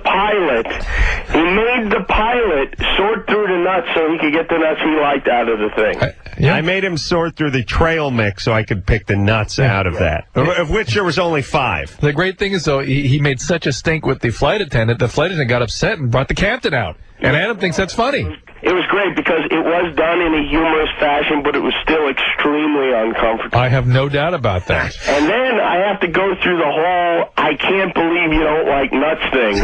pilot sort through the nuts so he could get the nuts he liked out of the thing. I made him sort through the trail mix so I could pick the nuts out of that, of which there was only 5. The great thing is, though, he made such a stink with the flight attendant got upset and brought the captain out. And Adam thinks that's funny. It was great because it was done in a humorous fashion, but it was still extremely uncomfortable. I have no doubt about that. And then I have to go through the whole I can't believe you don't like nuts thing.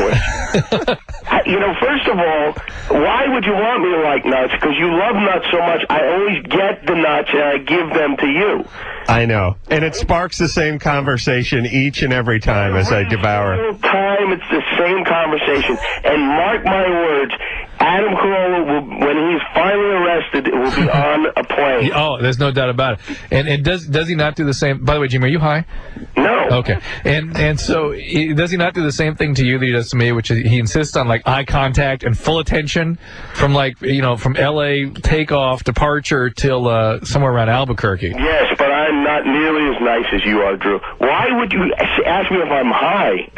First of all, why would you want me to like nuts? Because you love nuts so much, I always get the nuts and I give them to you. I know. And it sparks the same conversation each and every time as I devour. Every time it's the same conversation. And mark my words, Adam Carolla, will, when he's finally arrested, will be on a plane. Oh, there's no doubt about it. And does he not do the same? By the way, Jimmy, are you high? No. Okay. And so does he not do the same thing to you that he does to me, which is he insists on like eye contact and full attention from from L.A. takeoff departure till somewhere around Albuquerque? Yes, but I'm not nearly as nice as you are, Drew. Why would you ask me if I'm high?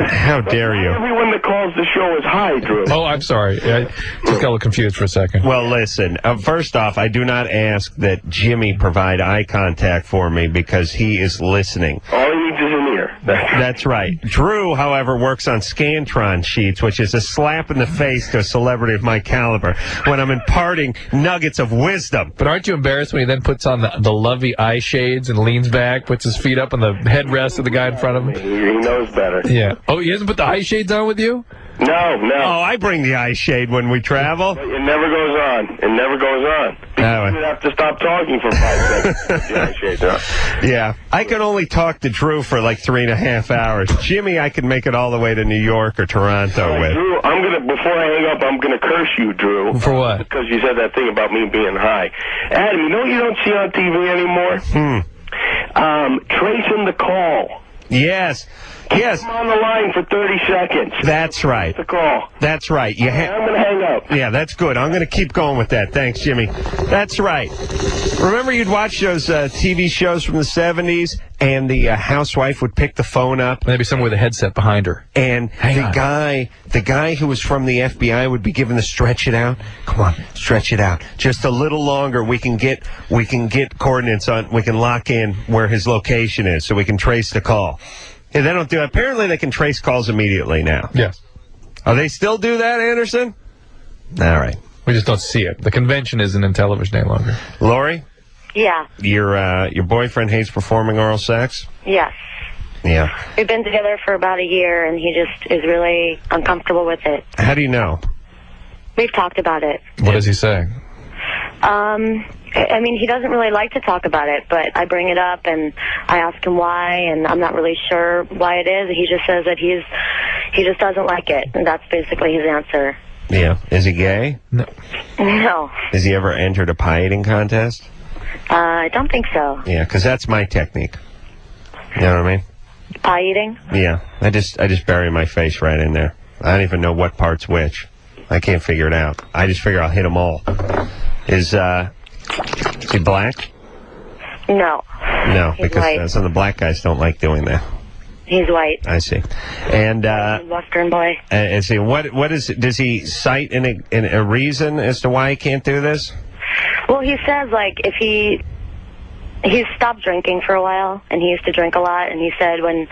How dare you? Everyone that calls the show is high, Drew. Oh, I'm sorry. I just got a little confused for a second. Well, listen, first off, I do not ask that Jimmy provide eye contact for me because he is listening. All he needs is an ear. That's right. Drew, however, works on Scantron sheets, which is a slap in the face to a celebrity of my caliber when I'm imparting nuggets of wisdom. But aren't you embarrassed when he then puts on the lovely eye shades and leans back, puts his feet up on the headrest of the guy in front of him? He knows better. Yeah. Oh, he hasn't put the eye shades on with you? No. Oh, I bring the eye shade when we travel. But it never goes on. It never goes on. You would have to stop talking for 5 seconds. The eye shades on. Yeah. I can only talk to Drew for like 3.5 hours. Jimmy, I can make it all the way to New York or Toronto with. Drew, before I hang up, I'm gonna curse you, Drew. For what? Because you said that thing about me being high. Adam, you know what you don't see on TV anymore? Tracing the call. Yes. I'm on the line for 30 seconds. That's right. The call. That's right. I'm going to hang up. Yeah, that's good. I'm going to keep going with that. Thanks, Jimmy. That's right. Remember you'd watch those TV shows from the 70s, and the housewife would pick the phone up? Maybe someone with a headset behind her. And the guy who was from the FBI would be given the stretch it out. Come on, stretch it out. Just a little longer. We can get coordinates on. We can lock in where his location is, so we can trace the call. Yeah, they don't do it. Apparently, they can trace calls immediately now. Yes. Oh, they still do that, Anderson? All right. We just don't see it. The convention isn't in television any longer. Lori? Yeah. Your boyfriend hates performing oral sex? Yes. Yeah. We've been together for about a year, and he just is really uncomfortable with it. How do you know? We've talked about it. What does he say? I mean, he doesn't really like to talk about it, but I bring it up, and I ask him why, and I'm not really sure why it is. He just says that he just doesn't like it, and that's basically his answer. Yeah. Is he gay? No. No. Has he ever entered a pie eating contest? I don't think so. Yeah, because that's my technique. You know what I mean? Pie eating? Yeah. I just bury my face right in there. I don't even know what part's which. I can't figure it out. I just figure I'll hit them all. Is he black? No. No, He's because white. some of the black guys don't like doing that. He's white. I see. And Western boy. and see what is does he cite in a reason as to why he can't do this? Well, he says like if he's stopped drinking for a while, and he used to drink a lot, and he said when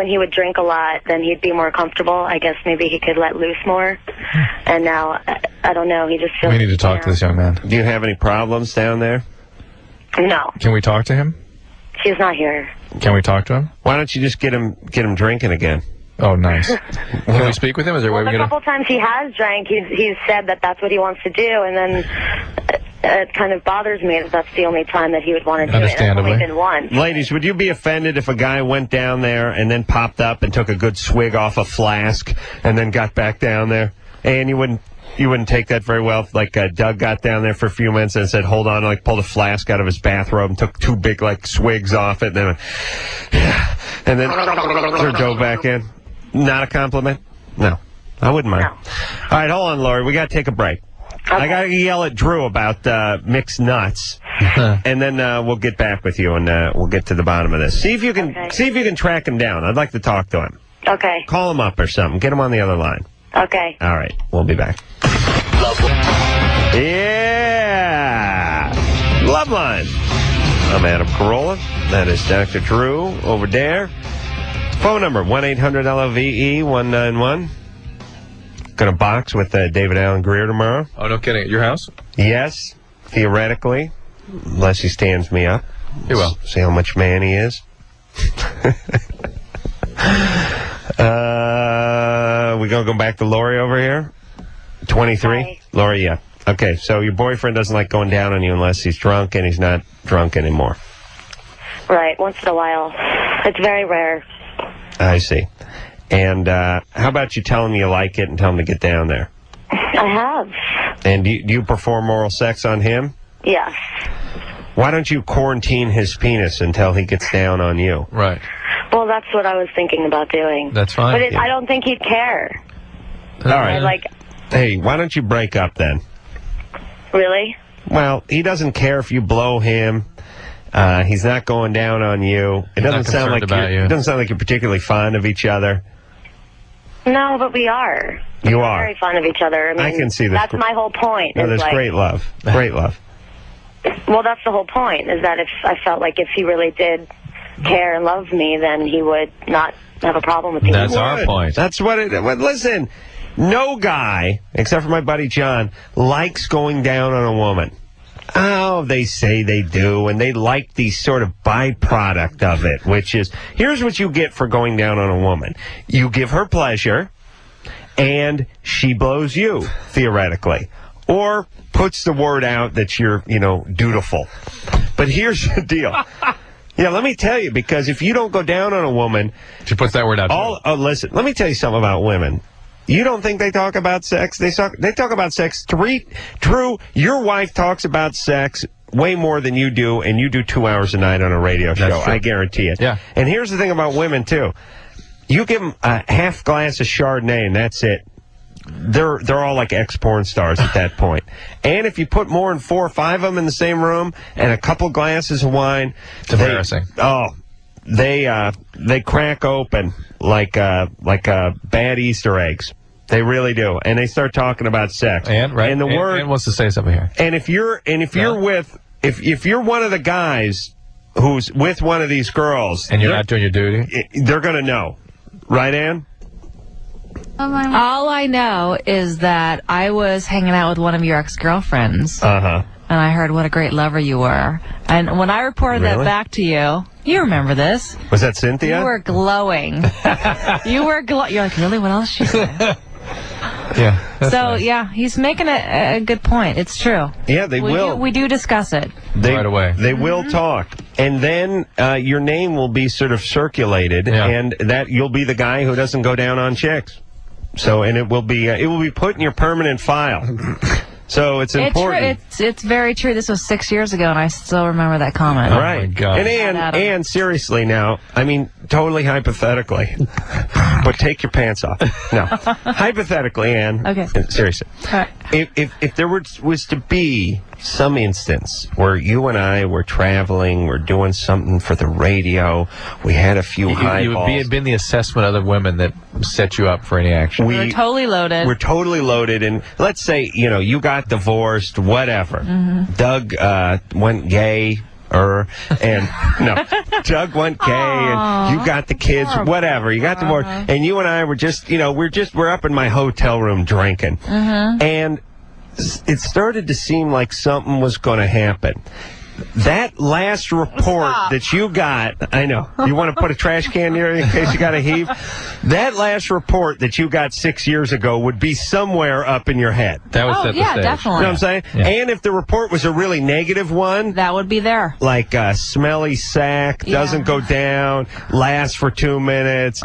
he would drink a lot, then he'd be more comfortable. I guess maybe he could let loose more. And now, I don't know, he just feels... We need to talk to this young man. Do you have any problems down there? No. Can we talk to him? He's not here. Can we talk to him? Why don't you just get him drinking again? Oh, nice. Can we speak with him? Is there a way we A can... couple times he has drank, he's said that that's what he wants to do, and then it kind of bothers me that that's the only time that he would want to do it. It's only been once. Ladies, would you be offended if a guy went down there and then popped up and took a good swig off a flask and then got back down there? And you wouldn't take that very well. Like Doug got down there for a few minutes and said, "Hold on," like pulled a flask out of his bathrobe and took 2 big like swigs off it, and then sort of dove back in. Not a compliment? No, I wouldn't mind. No. All right, hold on, Lori. We got to take a break. Okay. I got to yell at Drew about mixed nuts, and then we'll get back with you and we'll get to the bottom of this. See if you can track him down. I'd like to talk to him. Okay. Call him up or something. Get him on the other line. Okay. All right, we'll be back. Yeah, Loveline. I'm Adam Carolla. That is Dr. Drew over there. Phone number 1-800-LOVE-191. Going to box with David Allen Greer tomorrow. Oh, no kidding. At your house? Yes, theoretically, unless he stands me up. He will. See how much man he is. We going to go back to Lori over here? 23? Hi. Lori, yeah. Okay, so your boyfriend doesn't like going down on you unless he's drunk, and he's not drunk anymore. Right, once in a while. It's very rare. I see. And how about you tell him you like it and tell him to get down there? I have. And do you perform oral sex on him? Yes. Why don't you quarantine his penis until he gets down on you? Right. Well, that's what I was thinking about doing. That's fine. But I don't think he'd care. All right. Like, hey, why don't you break up then? really? Well, he doesn't care if you blow him. He's not going down on you. It doesn't sound like it doesn't sound like you're particularly fond of each other. No, but we are. You We're are. very fond of each other. I mean, I can see this. That's my whole point. No, is there's like, great love. Great love. Well, that's the whole point, is that if I felt like if he really did care and love me, then he would not have a problem with me. That's our point. That's what it... Well, listen, no guy, except for my buddy John, likes going down on a woman. Oh, they say they do, and they like the sort of byproduct of it, which is, here's what you get for going down on a woman. You give her pleasure, and she blows you, theoretically. Or puts the word out that you're, dutiful. But here's the deal. Yeah, let me tell you, because if you don't go down on a woman... She puts that word out. Oh, listen, let me tell you something about women. You don't think they talk about sex? They talk about sex. True, your wife talks about sex way more than you do, and you do 2 hours a night on a radio show. I guarantee it. Yeah. And here's the thing about women, too. You give them a half glass of Chardonnay, and that's it. They're all like ex-porn stars at that point. And if you put more than 4 or 5 of them in the same room and a couple glasses of wine... It's embarrassing. They crack open like bad Easter eggs. They really do, and they start talking about sex. And the word and wants to say something here. And if you're one of the guys who's with one of these girls, and you're not doing your duty, they're gonna know, right, Ann? All I know is that I was hanging out with one of your ex-girlfriends. Uh-huh. And I heard what a great lover you were. And when I reported that back to you, you remember this. Was that Cynthia? You were glowing. You're like, really? What else she said? Yeah. So, nice. yeah, he's making a good point. It's true. Yeah, they will. We do discuss it. Right away. They will talk. And then your name will be sort of circulated, and that you'll be the guy who doesn't go down on chicks. So, and it will be put in your permanent file. So it's important. It's very true. This was 6 years ago, and I still remember that comment. Right. Oh my God. And Ann, seriously now, I mean, totally hypothetically, but take your pants off. No. Hypothetically, Ann. Okay. Seriously. All right. If there was to be some instance where you and I were traveling, we're doing something for the radio, we had a few highballs. It would been the assessment of the women that set you up for any action. We're totally loaded. We're totally loaded, and let's say, you got divorced, whatever. Mm-hmm. Doug went gay, and no, Doug went gay, and you got the kids, whatever. You got divorced, and you and I were just, we're up in my hotel room drinking, and it started to seem like something was going to happen. That last report that you got, I know, you want to put a trash can near you in case you got a heave? That last report that you got 6 years ago would be somewhere up in your head. That was set the stage. Definitely. You know what I'm saying? Yeah. And if the report was a really negative one, that would be there. like smelly sack, doesn't go down, lasts for 2 minutes,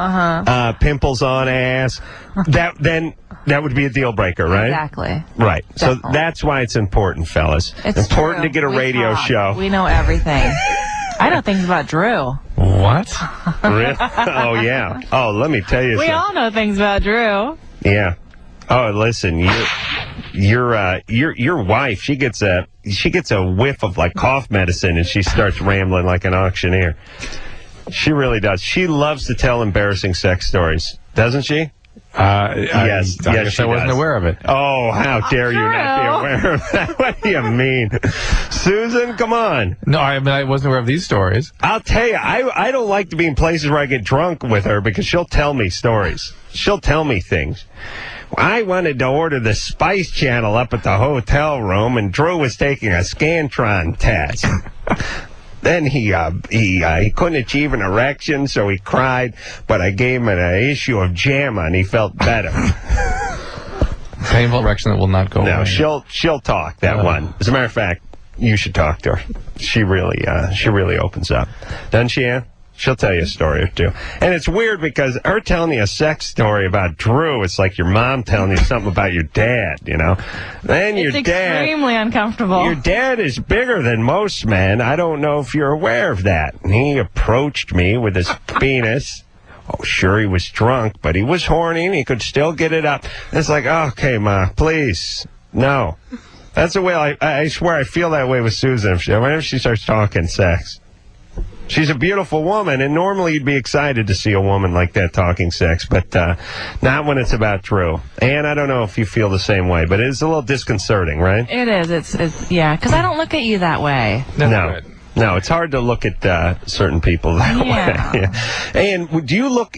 pimples on ass, that would be a deal breaker, right? Exactly. Right. Definitely. So that's why it's important, fellas. It's important true. to get a We radio talk. show. We know everything. I know things about Drew. What? Really? Oh, yeah. Oh, let me tell you We something. all know things about Drew. Yeah. Oh, listen, your wife, she gets a whiff of like cough medicine and she starts rambling like an auctioneer. She really does. She loves to tell embarrassing sex stories, doesn't she? Yes, I guess I wasn't aware of it. Oh, how dare you not be aware of that? What do you mean? Susan, come on. No, I wasn't aware of these stories. I'll tell you, I don't like to be in places where I get drunk with her because she'll tell me stories. She'll tell me things. I wanted to order the Spice Channel up at the hotel room, and Drew was taking a Scantron test. Then he couldn't achieve an erection, so he cried, but I gave him an issue of JAMA, and he felt better. Painful erection that will not go away. No, she'll talk, that one. As a matter of fact, you should talk to her. She really opens up. Doesn't she, Ann? She'll tell you a story or two. And it's weird because her telling you a sex story about Drew, it's like your mom telling you something about your dad, you know? Then your It's dad... extremely uncomfortable. Your dad is bigger than most men. I don't know if you're aware of that. And he approached me with his penis. Oh, sure, he was drunk, but he was horny and he could still get it up. And it's like, okay, Ma, please. No. That's the way I swear I feel that way with Susan. Whenever she starts talking sex. She's a beautiful woman, and normally you'd be excited to see a woman like that talking sex, but not when it's about Drew. And I don't know if you feel the same way, but it's a little disconcerting, right? It is. It's yeah, because I don't look at you that way. No. No, it's hard to look at certain people that way. Yeah. And would you look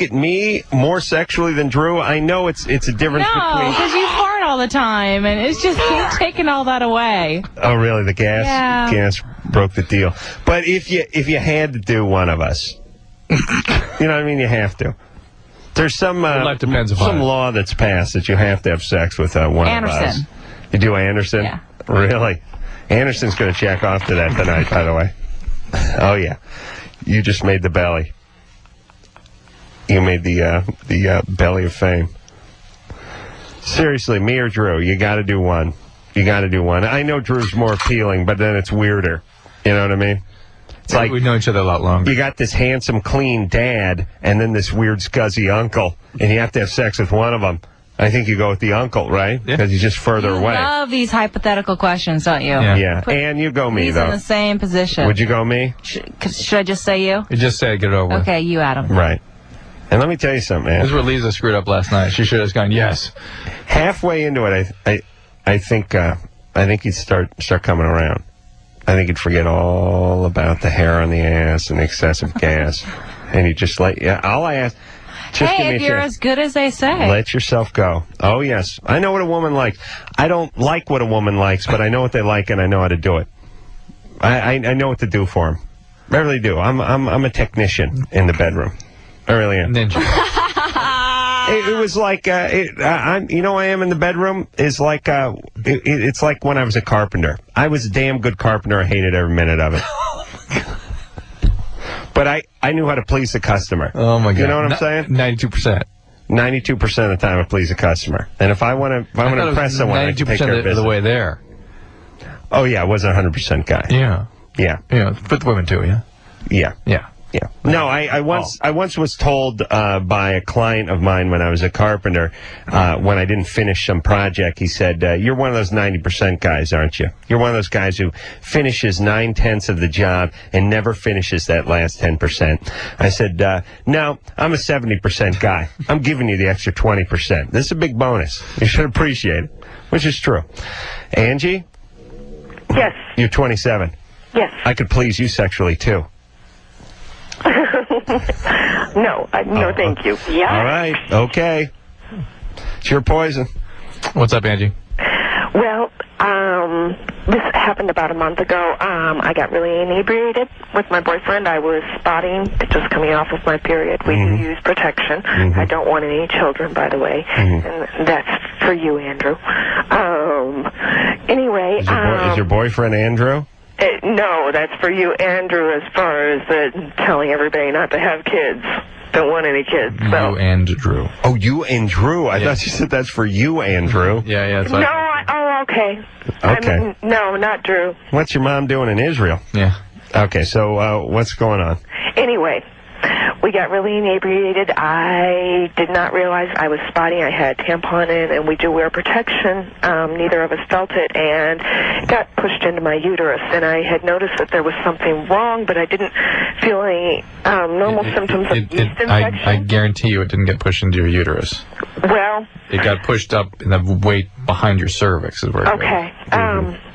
at me more sexually than Drew? I know it's a difference No, because you fart all the time, and it's just you've taken all that away. Oh, really? The gas? Yeah. Gas broke the deal. But if you had to do one of us, you know what I mean? You have to. There's some life depends upon some it. law that's passed that you have to have sex with one of us. Anderson. You do Anderson? Yeah. Really? Anderson's going to check off to that tonight, by the way. Oh, yeah. You just made the belly. You made the belly of fame. Seriously, me or Drew, you got to do one. You got to do one. I know Drew's more appealing, but then it's weirder. You know what I mean? It's like we've known each other a lot longer. You got this handsome, clean dad, and then this weird, scuzzy uncle, and you have to have sex with one of them. I think you go with the uncle, right? Because he's just further away. Love these hypothetical questions, don't you? Yeah. And you go me, He's though. in the same position. Would you go me? Should I just say you? You just say get it over with. Okay, you, Adam. Right. And let me tell you something, man. This is where Lisa screwed up last night. She should have gone, yes. Halfway into it, I think he'd start coming around. I think he'd forget all about the hair on the ass and excessive gas, and he'd just all I ask. Just give me Hey, a if you're chance. as good as they say. Let yourself go. Oh, yes. I know what a woman likes. I don't like what a woman likes, but I know what they like, and I know how to do it. I know what to do for them. I really do. I'm a technician in the bedroom. I really am. Ninja. It was like, I am in the bedroom is like, it's like when I was a carpenter. I was a damn good carpenter. I hated every minute of it. But I knew how to please the customer. Oh, my God. You know what I'm saying? 92%. 92% of the time I please the customer. And if I want to impress someone, I can take care of 92% business. of the way there. Oh, yeah, I wasn't a 100% guy. Yeah. Yeah. Yeah, for the women, too, yeah? Yeah. Yeah. Yeah. No, I once was told by a client of mine when I was a carpenter, when I didn't finish some project, he said, you're one of those 90% guys, aren't you? You're one of those guys who finishes 9/10 of the job and never finishes that last 10%. I said, no, I'm a 70% guy. I'm giving you the extra 20%. This is a big bonus. You should appreciate it, which is true. Angie? Yes. You're 27. Yes. I could please you sexually, too. No, thank you. Yeah. All right. Okay. It's your poison. What's up, Angie? Well, this happened about a month ago. I got really inebriated with my boyfriend. I was spotting, just coming off of my period. We do use protection. I don't want any children, by the way. And that's for you, Andrew. Anyway. Is your boyfriend Andrew? No, that's for you, Andrew, as far as telling everybody not to have kids. Don't want any kids. So. You and Drew. Oh, you and Drew. I thought you said that's for you, Andrew. Yeah. No, okay. Okay. No, not Drew. What's your mom doing in Israel? Yeah. Okay, so what's going on? Anyway, we got really inebriated. I did not realize I was spotting. I had a tampon in, and we do wear protection. Neither of us felt it, and it got pushed into my uterus. And I had noticed that there was something wrong, but I didn't feel any normal symptoms of yeast infection. I guarantee you it didn't get pushed into your uterus. Well, it got pushed up in the weight behind your cervix is where it okay.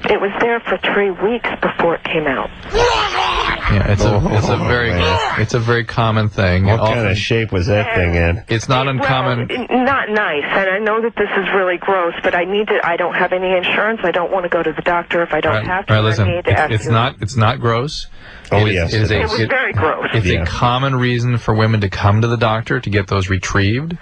It was there for 3 weeks before it came out. Yeah, it's a very common thing. What kind of shape was that thing in? It's not uncommon. Well, not nice, and I know that this is really gross, but I don't have any insurance. I don't want to go to the doctor if I don't have to. All right, listen. I need to ask It's not gross. Oh, yes. It was very gross. It's a common reason for women to come to the doctor to get those retrieved.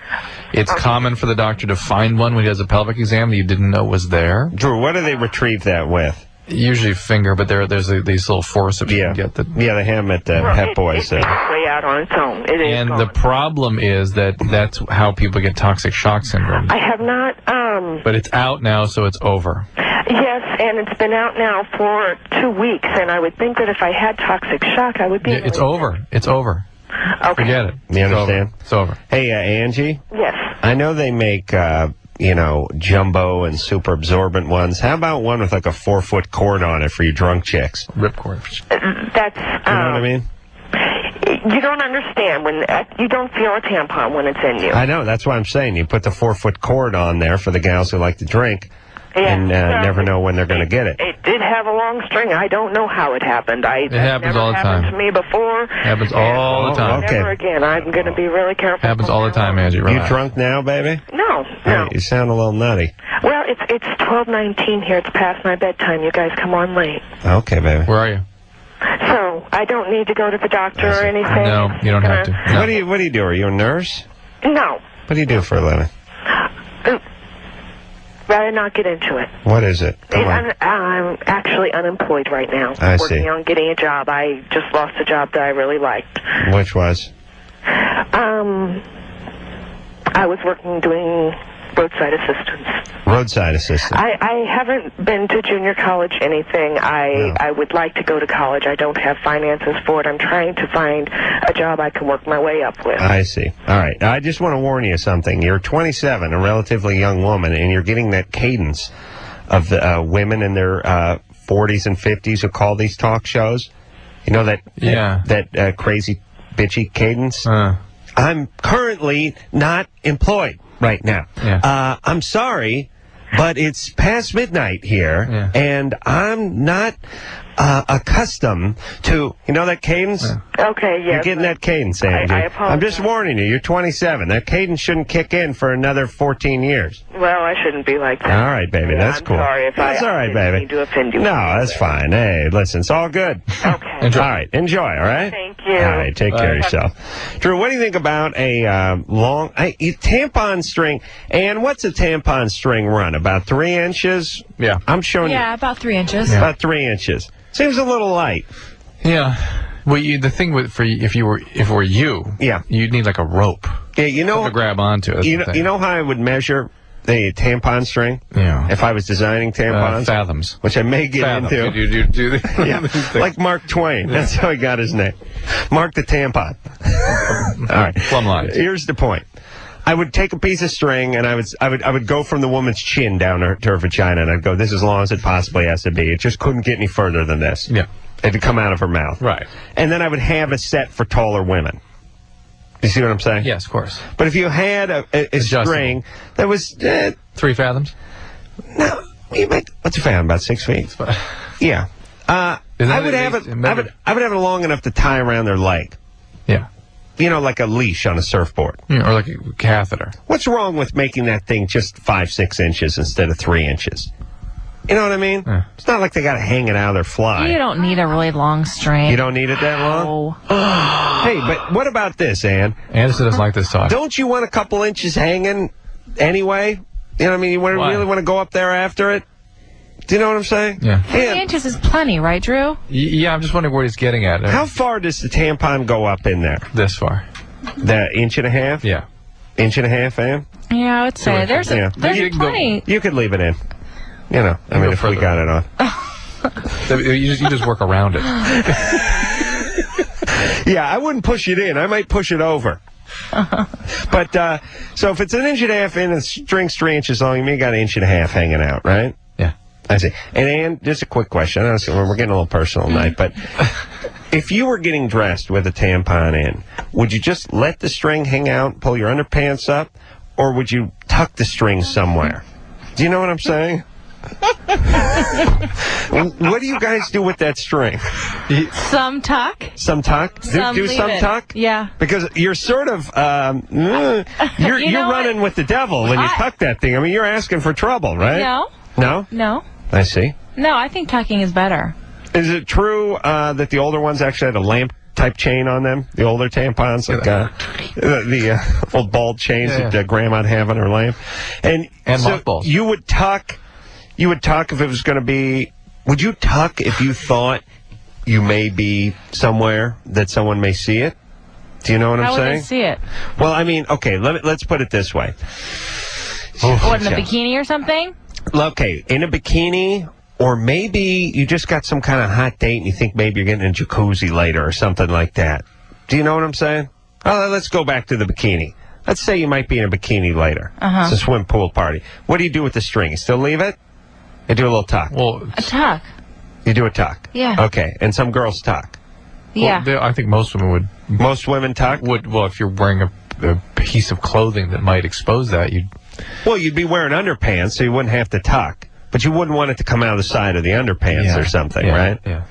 It's common for the doctor to find one when he does a pelvic exam that you didn't know was there. Drew, what do they retrieve that with? Usually finger, but there's these little forceps you can get. That, yeah, they have them at the Pep Boys. It's way out on its own. It is and gone. the problem is that's how people get toxic shock syndrome. I have not. But it's out now, so it's over. Yes, and it's been out now for 2 weeks, and I would think that if I had toxic shock, I would be. Yeah, it's over. It's over. Okay. Forget it. You understand? It's over. Hey, Angie? Yes. I know they make, jumbo and super absorbent ones. How about one with like a 4-foot cord on it for you drunk chicks? Ripcord. That's. You know what I mean? You don't understand when you don't feel a tampon when it's in you. I know. That's what I'm saying. You put the 4-foot cord on there for the gals who like to drink and never know when they're going to get it. It did have a long string. I don't know how it happened. It happens all the time. Happened to me before. Happens all the time. Okay. Never again. I'm going to be really careful. Happens all the time, Angie. You drunk now, baby? No. Hey, you sound a little nutty. Well, it's 12:19 here. It's past my bedtime. You guys come on late. Okay, baby. Where are you? So I don't need to go to the doctor or anything. No, you don't have to. No. What do you do? Are you a nurse? No. What do you do for a living? Rather not get into it. What is it? I'm actually unemployed right now. I working see. on getting a job. I just lost a job that I really liked. Which was? I was working doing roadside assistance. Roadside assistant. I haven't been to junior college anything. I would like to go to college. I don't have finances for it. I'm trying to find a job I can work my way up with. I see. All right. I just want to warn you of something. You're 27, a relatively young woman, and you're getting that cadence of the women in their 40s and 50s who call these talk shows. You know that that crazy bitchy cadence? I'm currently not employed right now. I'm sorry, but it's past midnight here, and I'm not accustomed to, that cadence? Okay, yes. You're getting that cadence, Angie. I apologize. I'm just warning you. You're 27. That cadence shouldn't kick in for another 14 years. Well, I shouldn't be like that. All right, baby. Yeah, that's I'm cool. sorry if that's all right, baby. Need to offend you. No, that's fine. Hey, listen, it's all good. Okay. All right, enjoy, all right? Thank you. All right, take care of yourself. Drew, what do you think about a tampon string? And what's a tampon string run? About 3 inches? Yeah. I'm showing you. Yeah, about 3 inches. About 3 inches. Seems a little light. Yeah. Well, the thing if it were you, you'd need like a rope. Yeah, to grab onto. That's the thing. You know how I would measure the tampon string? Yeah. If I was designing tampons? Fathoms. Which I may get into. You do the like Mark Twain. That's how he got his name. Mark the tampon. All right. Plumb lines. Here's the point. I would take a piece of string and I would go from the woman's chin down to her vagina, and I'd go this as long as it possibly has to be. It just couldn't get any further than this. Yeah. It would come out of her mouth. Right. And then I would have a set for taller women. You see what I'm saying? Yes, of course. But if you had a string that was 3 fathoms? No, what's a fathom? About 6 feet? I would have it long enough to tie around their leg. Yeah. Like a leash on a surfboard. Yeah, or like a catheter. What's wrong with making that thing just 5-6 inches instead of 3 inches? You know what I mean? Yeah. It's not like they got to hang it out of their fly. You don't need a really long string. You don't need it that long? Hey, but what about this, Ann? Anderson doesn't like this talk. Don't you want a couple inches hanging anyway? You know what I mean? You really want to go up there after it? Do you know what I'm saying? Yeah. 3 inches is plenty, right, Drew? Yeah, I'm just wondering what he's getting at. How far does the tampon go up in there? This far. The 1.5 inches? Yeah. 1.5 inches, Ann? Yeah, I would say. There's plenty. You could leave it in. If we got it on. you just work around it. Yeah, I wouldn't push it in. I might push it over. But, so if it's 1.5 inches in and the string's 3 inches long, you may got 1.5 inches hanging out, right? Yeah. I see. And Ann, just a quick question. We're getting a little personal tonight, but if you were getting dressed with a tampon in, would you just let the string hang out, pull your underpants up, or would you tuck the string somewhere? Do you know what I'm saying? What do you guys do with that string? Some tuck. Some tuck? Do some tuck? Yeah. Because you're sort of, you're running with the devil when you tuck that thing. I mean, you're asking for trouble, right? No. No? No. I see. No, I think tucking is better. Is it true that the older ones actually had a lamp-type chain on them? The older tampons? Like the old ball chains that Grandma'd have on her lamp? And so mothballs. You would tuck if it was going to be Would you tuck if you thought you may be somewhere that someone may see it? Do you know what I'm How would saying? they see it? Well, I mean, okay, let's put it this way. What, in a bikini or something? Okay, in a bikini, or maybe you just got some kind of hot date and you think maybe you're getting a jacuzzi later or something like that. Do you know what I'm saying? Oh, let's go back to the bikini. Let's say you might be in a bikini later. Uh-huh. It's a swim pool party. What do you do with the string? You still leave it? You do a little tuck. Well, A tuck. You do a tuck. Yeah. Okay, and some girls tuck. Yeah. I think most women would. Most women tuck? Well, if you're wearing a piece of clothing that might expose that, you'd be wearing underpants, so you wouldn't have to tuck. But you wouldn't want it to come out of the side of the underpants or something, right? Yeah.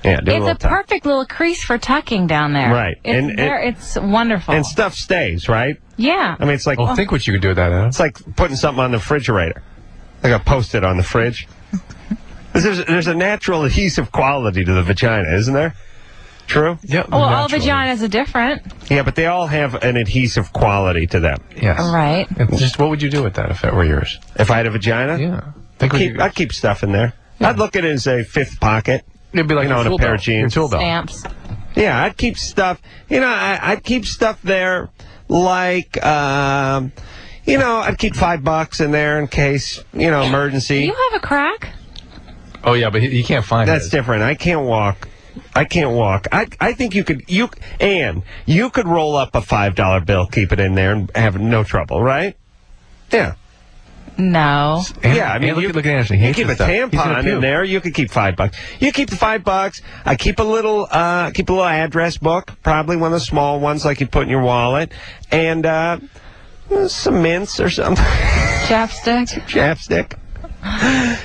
Yeah, do a It's little a tuck. perfect little crease for tucking down there. Right. It's wonderful. And stuff stays, right? Yeah. I mean, it's like... Well, think what you could do with that, Adam. It's like putting something on the refrigerator. Like a Post-it on the fridge. There's a natural adhesive quality to the vagina, isn't there? True? Yeah. Well, all vaginas are different. Yeah, but they all have an adhesive quality to them. Yes. Right. And just what would you do with that if that were yours? If I had a vagina? Yeah. I'd keep stuff in there. Yeah. I'd look at it as a fifth pocket. It'd be like in a pair of jeans. Your tool belt. Stamps. Yeah, I'd keep stuff. I'd keep stuff there like, I'd keep $5 in there in case, emergency. Do you have a crack? Oh, yeah, but he can't find That's different. I can't walk. I think you could roll up a $5 bill, keep it in there, and have no trouble, right? Yeah. No. Yeah, I mean, look at Anthony. He you hates keep a this stuff. He's gonna tampon puke. in there. You could keep $5. You keep the $5. I keep a little address book, probably one of the small ones like you put in your wallet, and some mints or something. Chapstick.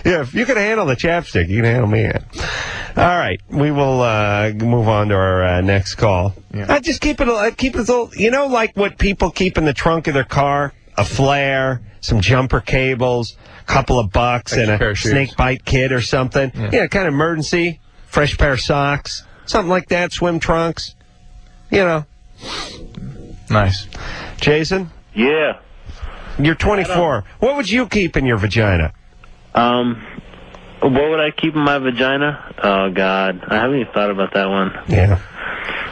Yeah, if you can handle the chapstick, you can handle me. All right, we will move on to our next call. Yeah. I just keep it a little, like what people keep in the trunk of their car: a flare, some jumper cables, a couple of bucks, Extra and pair a of shoes. snake bite kit or something. Yeah, kind of emergency, fresh pair of socks, something like that. Swim trunks, Nice. Jason, Yeah. you're 24. What would you keep in your vagina? What would I keep in my vagina? Oh, God. I haven't even thought about that one. Yeah.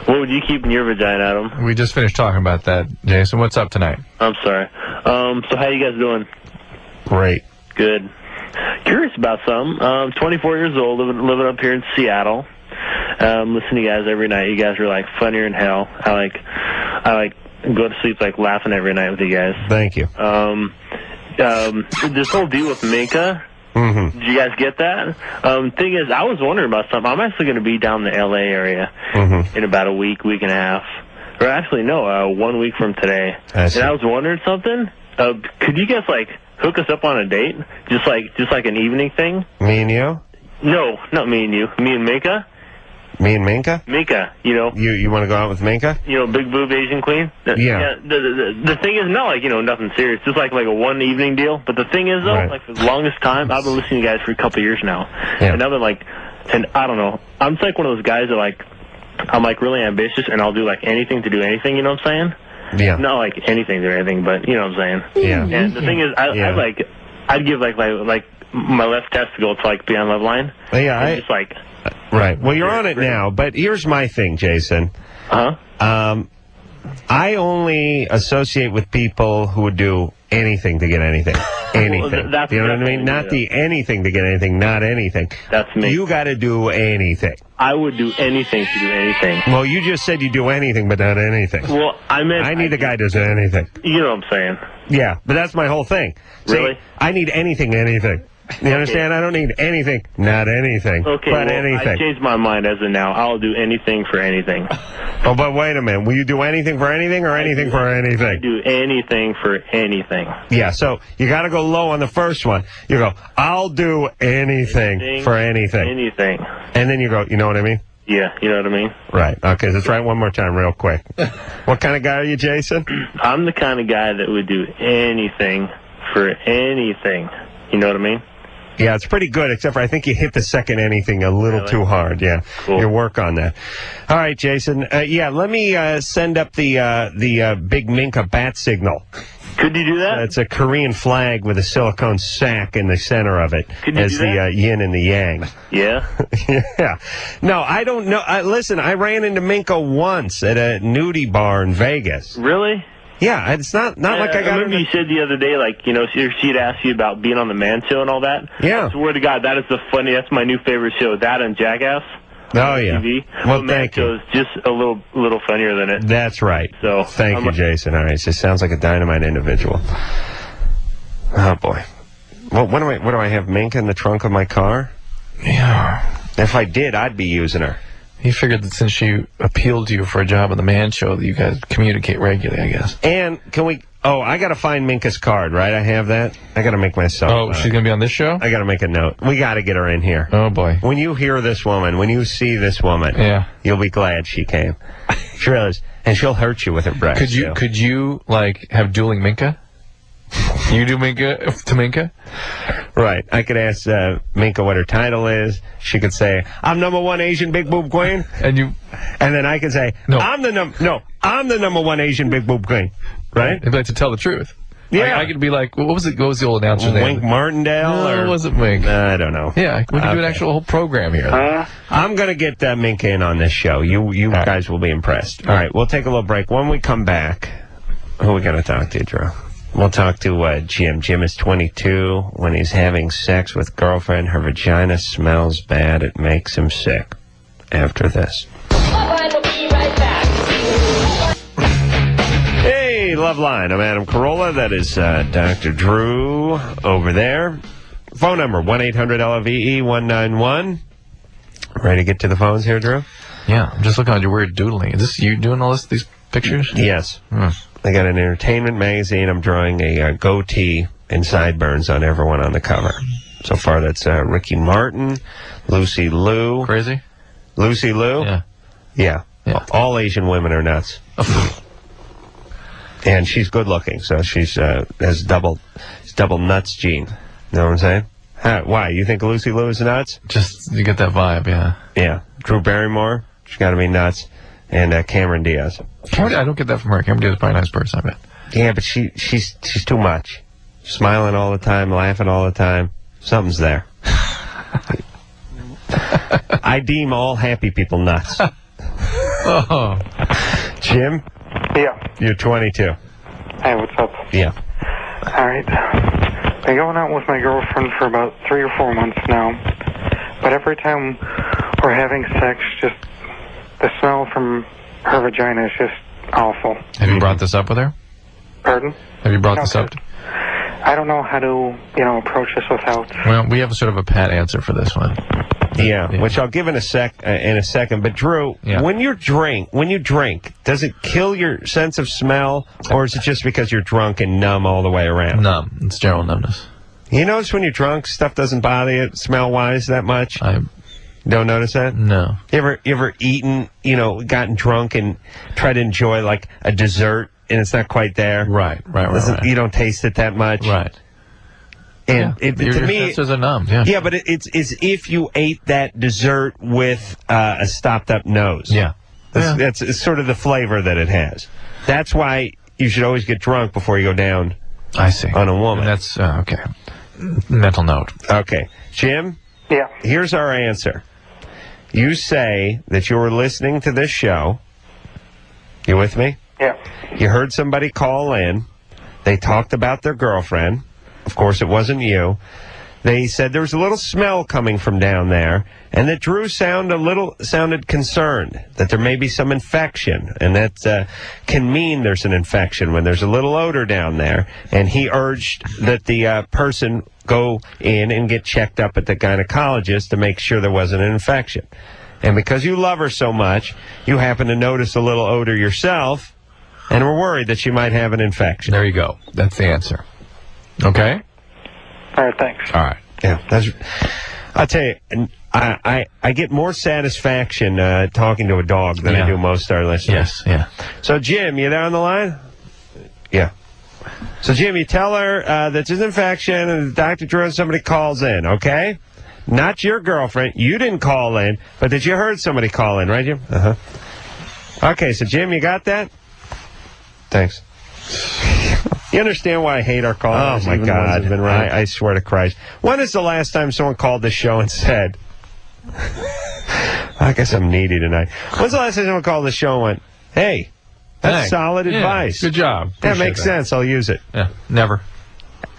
What would you keep in your vagina, Adam? We just finished talking about that, Jason. What's up tonight? I'm sorry. So how you guys doing? Great. Good. Curious about something. 24 years old, living up here in Seattle. Listen to you guys every night. You guys are like funnier than hell. I like go to sleep like laughing every night with you guys. Thank you. This whole deal with Minka. Mm-hmm. Did you guys get that? Thing is, I was wondering about something. I'm actually going to be down in the L.A. area in about a week and a half. Or actually, no, 1 week from today. And I was wondering something. Could you guys, hook us up on a date? Just like an evening thing? Me and you? No, not me and you. Me and Minka. Me and Minka? Minka, You want to go out with Minka? big boob Asian queen? Yeah. The thing is, not nothing serious. Just like a one evening deal. But the thing is, though, Right. for the longest time, I've been listening to you guys for a couple of years now. Yeah. And I've been and I don't know. I'm just one of those guys that I'm really ambitious and I'll do anything to do anything, you know what I'm saying? Yeah. Not anything to do anything, but you know what I'm saying? Yeah. And the thing is, I'd give my left testicle to be on Love Line. Yeah, And just Right. Well, you're on it now, but here's my thing, Jason. I only associate with people who would do anything to get anything. Anything. That's you know what I definitely mean? Not me, the anything to get anything, not anything. That's me. You got to do anything. I would do anything to do anything. Well, you just said you do anything, but not anything. Well, I meant... I need a guy who does anything. You know what I'm saying. Yeah, but that's my whole thing. See, Really? I need anything, anything. You understand? I don't need anything, not anything, Okay, but well, anything. I changed my mind as of now. I'll do anything for anything. Oh, but wait a minute. Will you do anything for anything or anything for anything? Do anything for anything. Yeah, so you got to go low on the first one. You go, I'll do anything for anything. Anything. And then you go, you know what I mean? Yeah, you know what I mean? Right. Okay, let's try it one more time real quick. What kind of guy are you, Jason? I'm the kind of guy that would do anything for anything. You know what I mean? Yeah, it's pretty good, except for I think you hit the second anything a little too hard. Yeah, Cool. You work on that. All right, Jason. Yeah, let me send up the big Minka bat signal. Could you do that? It's a Korean flag with a silicone sack in the center of it Could you as do the yin and the yang. Yeah. Yeah. No, I don't know. Listen, I ran into Minka once at a nudie bar in Vegas. Really? Yeah, it's not like I got. I remember you said the other day, like, you know, she'd asked you about being on the Man Show and all that. Yeah. I swear to God, that is that's my new favorite show. That and Jackass. Oh yeah. TV. Well, Man thank you. Show is just a little funnier than it. That's right. So thank you, Jason. All right, so sounds like a dynamite individual. Oh boy. Well, what do I have Minka in the trunk of my car? Yeah. If I did, I'd be using her. He figured that since she appealed to you for a job on the Man Show, that you guys communicate regularly, I guess. And can we... Oh, I got to find Minka's card, right? I have that. I got to make myself... Oh, she's going to be on this show? I got to make a note. We got to get her in here. Oh, boy. When you hear this woman, when you see this woman, you'll be glad she came. She really is. And she'll hurt you with her breasts. Could you like, have dueling Minka? You do Minka to Minka? Right. I could ask Minka what her title is. She could say, "I'm #1 Asian big boob queen," and then I could say, "No, I'm the #1 Asian big boob queen." Right? I'd like to tell the truth. Yeah. I could be like, what was the old announcer's name? Wink Martindale? No, or it wasn't Wink. I don't know. Yeah, we could do an actual whole program here. I'm going to get Minka in on this show. You guys will be impressed. All right, we'll take a little break. When we come back, who are we going to talk to, Drew? We'll talk to Jim. Jim is 22. When he's having sex with girlfriend, her vagina smells bad. It makes him sick. After this. Hey, Loveline. I'm Adam Carolla. That is Dr. Drew over there. Phone number, 1-800-LOVE-191. Ready to get to the phones here, Drew? Yeah, I'm just looking at your weird doodling. Is this you doing all these pictures? Yes. I got an entertainment magazine. I'm drawing a goatee and sideburns on everyone on the cover. So far, that's Ricky Martin, Lucy Liu. Crazy? Lucy Liu? Yeah. Yeah. All Asian women are nuts. And she's good looking, so she's has double nuts gene. You know what I'm saying? Why? You think Lucy Liu is nuts? Just, you get that vibe, yeah. Yeah. Drew Barrymore, she's got to be nuts. And Cameron Diaz. I don't get that from her. Cameron Diaz is probably a nice person, I bet. Yeah, but she's too much. Smiling all the time, laughing all the time. Something's there. I deem all happy people nuts. Oh. Jim? Yeah. You're 22. Hey, what's up? Yeah. All right. Been going out with my girlfriend for about 3 or 4 months now. But every time we're having sex, just the smell from her vagina is just awful. Have you brought this up with her? Pardon? Have you brought this up? I don't know how to, approach this without... Well, we have a sort of a pat answer for this one. Yeah, which I'll give in a second. But Drew, when you drink, does it kill your sense of smell, or is it just because you're drunk and numb all the way around? Numb. It's general numbness. You notice when you're drunk, stuff doesn't bother you smell-wise that much? Don't notice that? No. You ever eaten, gotten drunk and tried to enjoy like a dessert and it's not quite there? Right. You don't taste it that much? Right. And your to me, senses are numb. Yeah. Yeah, but it's if you ate that dessert with a stopped-up nose. Yeah. It's sort of the flavor that it has. That's why you should always get drunk before you go down. I see. On a woman. And that's okay. Mental note. Okay, Jim. Yeah. Here's our answer. You say that you were listening to this show. You with me? Yeah. You heard somebody call in. They talked about their girlfriend. Of course, it wasn't you. They said there was a little smell coming from down there, and that Drew sounded concerned that there may be some infection, and that can mean there's an infection when there's a little odor down there. And he urged that the person go in and get checked up at the gynecologist to make sure there wasn't an infection. And because you love her so much, you happen to notice a little odor yourself, and were worried that she might have an infection. There you go. That's the answer. Okay? All right, thanks. All right. Yeah, I'll tell you, I get more satisfaction talking to a dog than I do most of our listeners. Yes, yeah. So, Jim, you there on the line? Yeah. So, Jim, you tell her that there's an infection and Dr. Drew and somebody calls in, okay? Not your girlfriend. You didn't call in, but that you heard somebody call in, right, Jim? Uh-huh. Okay, so, Jim, you got that? Thanks. You understand why I hate our callers? Oh, my God. I swear to Christ. When is the last time someone called the show and said, I guess I'm needy tonight. When's the last time someone called the show and went, hey, that's solid advice. Good job. That makes sense. I'll use it. Yeah, never.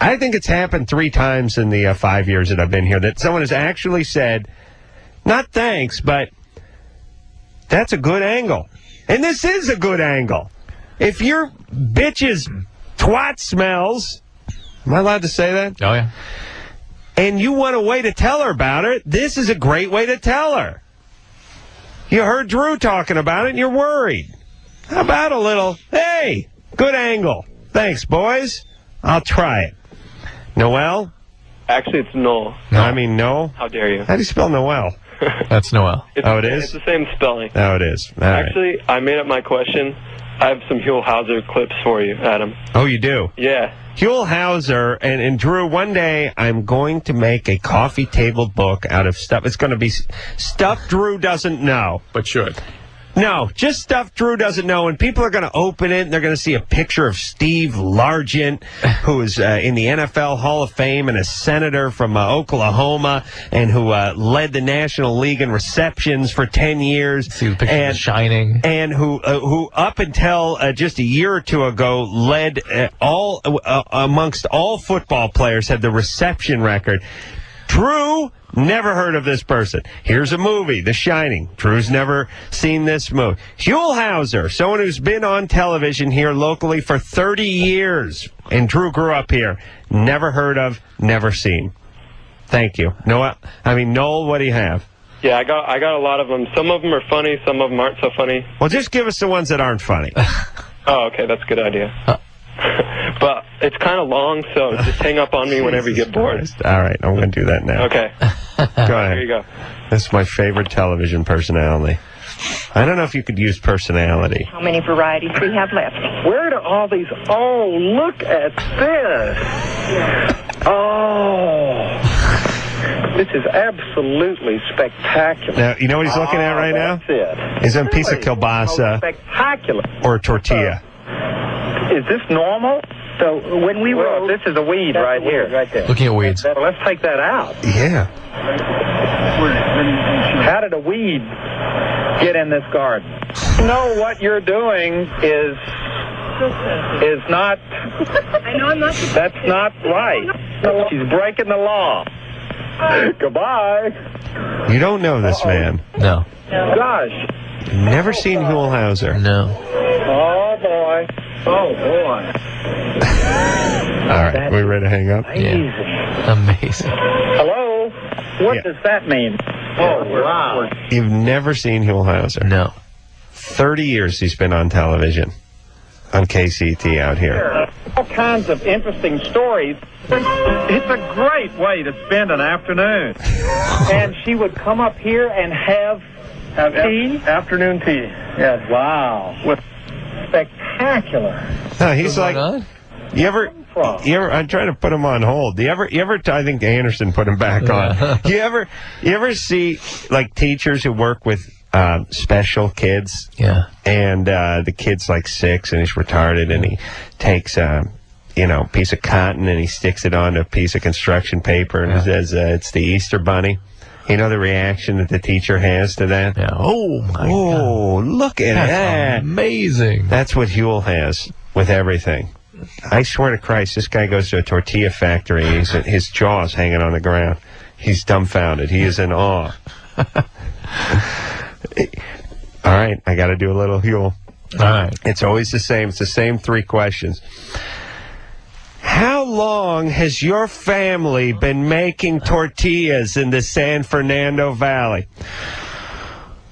I think it's happened 3 times in the 5 years that I've been here that someone has actually said, not thanks, but that's a good angle. And this is a good angle. If your bitch's twat smells, am I allowed to say that? Oh, yeah. And you want a way to tell her about it, this is a great way to tell her. You heard Drew talking about it and you're worried. How about a little, hey, good angle. Thanks, boys. I'll try it. Noel? Actually, it's Noel. No, I mean Noel. How dare you? How do you spell Noel? That's Noel. It is? It's the same spelling. Oh, it is. All right. Actually, I made up my question. I have some Huell Hauser clips for you, Adam. Oh, you do? Yeah. Huell Hauser and Drew, one day I'm going to make a coffee table book out of stuff. It's going to be stuff Drew doesn't know. But should. No, just stuff Drew doesn't know, and people are going to open it, and they're going to see a picture of Steve Largent, who is in the NFL Hall of Fame and a senator from Oklahoma, and who led the National League in receptions for 10 years. See the picture of The Shining. And who up until just a year or two ago, led amongst all football players, had the reception record. Drew never heard of this person. Here's a movie, The Shining. Drew's never seen this movie. Huell Hauser, someone who's been on television here locally for 30 years. And Drew grew up here. Never heard of, never seen. Thank you. Noel, what do you have? Yeah, I got a lot of them. Some of them are funny, some of them aren't so funny. Well, just give us the ones that aren't funny. Oh, okay, that's a good idea. But it's kind of long, so just hang up on me whenever you get bored. All right, I'm going to do that now. Okay. Go ahead. Here you go. This is my favorite television personality. I don't know if you could use personality. How many varieties we have left? Where do all these... Oh, look at this. Oh. This is absolutely spectacular. Now, you know what he's looking at right now? That's it. He's on a piece of kielbasa Spectacular. or a tortilla. Is this normal? So when we were... this is a weed right here. Right there. Looking at weeds. Let's take that out. Yeah. How did a weed get in this garden? No, what you're doing is not... I know I'm not... That's not right. She's breaking the law. Goodbye. You don't know this man. No. Gosh. Never seen Huell Hauser. No. Oh, boy. Oh, boy. All right, we ready to hang up? Yeah. Amazing. Hello? What does that mean? Oh, wow. You've never seen Huell Hauser? No. 30 years he's been on television on KCT out here. All kinds of interesting stories. It's a great way to spend an afternoon. And she would come up here and have tea? Afternoon tea. Yes. Wow. With spectacular. No, he's like, you ever, I'm trying to put him on hold. You ever, I think Anderson put him back on. You ever see, like, teachers who work with special kids? Yeah. And the kid's like 6 and he's retarded and he takes piece of cotton and he sticks it onto a piece of construction paper and says it's the Easter Bunny. You know the reaction that the teacher has to that? Yeah. Oh, my God. Look at that. Amazing. That's what Huell has with everything. I swear to Christ, this guy goes to a tortilla factory and his jaw's hanging on the ground. He's dumbfounded. He is in awe. All right, I got to do a little Huell. All right. It's always the same. It's the same 3 questions. How long has your family been making tortillas in the San Fernando Valley?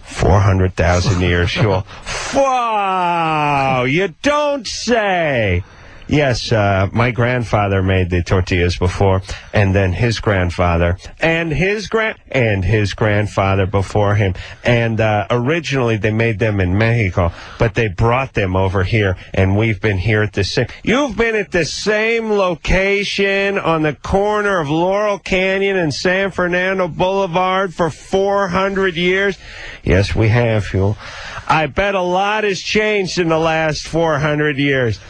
400,000 years, Huell. Wow, you don't say. Yes, my grandfather made the tortillas before, and then his grandfather, and his grandfather before him. And originally they made them in Mexico, but they brought them over here, and we've been here at the same... You've been at the same location on the corner of Laurel Canyon and San Fernando Boulevard for 400 years? Yes, we have, Huell. I bet a lot has changed in the last 400 years.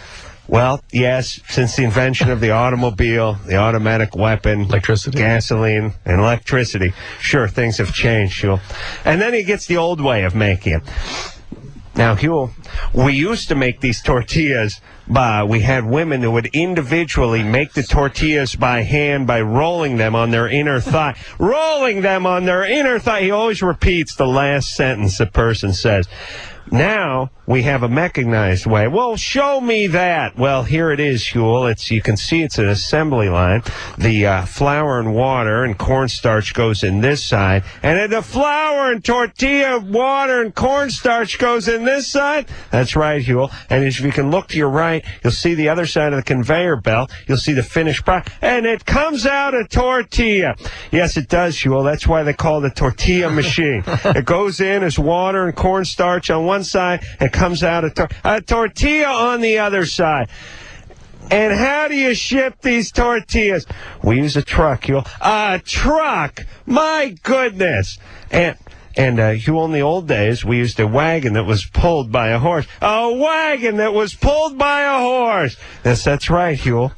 Well, yes, since the invention of the automobile, the automatic weapon, electricity, gasoline, and electricity, sure, things have changed, Huel. And then he gets the old way of making it. Now, Huel, we used to make these tortillas we had women who would individually make the tortillas by hand by rolling them on their inner thigh. Rolling them on their inner thigh. He always repeats the last sentence the person says. Now we have a mechanized way. Well, show me that. Well, here it is, Huel. You can see it's an assembly line. The flour and water and cornstarch goes in this side, and then the flour and tortilla, water and cornstarch goes in this side. That's right, Huel. And if you can look to your right, you'll see the other side of the conveyor belt. You'll see the finished product, and it comes out a tortilla. Yes, it does, Huel. That's why they call it a tortilla machine. It goes in as water and cornstarch on one side, and comes out a tortilla on the other side. And how do you ship these tortillas? We use a truck, Huel. A truck! My goodness! And Huel, in the old days, we used a wagon that was pulled by a horse. A wagon that was pulled by a horse! Yes, that's right, Huel.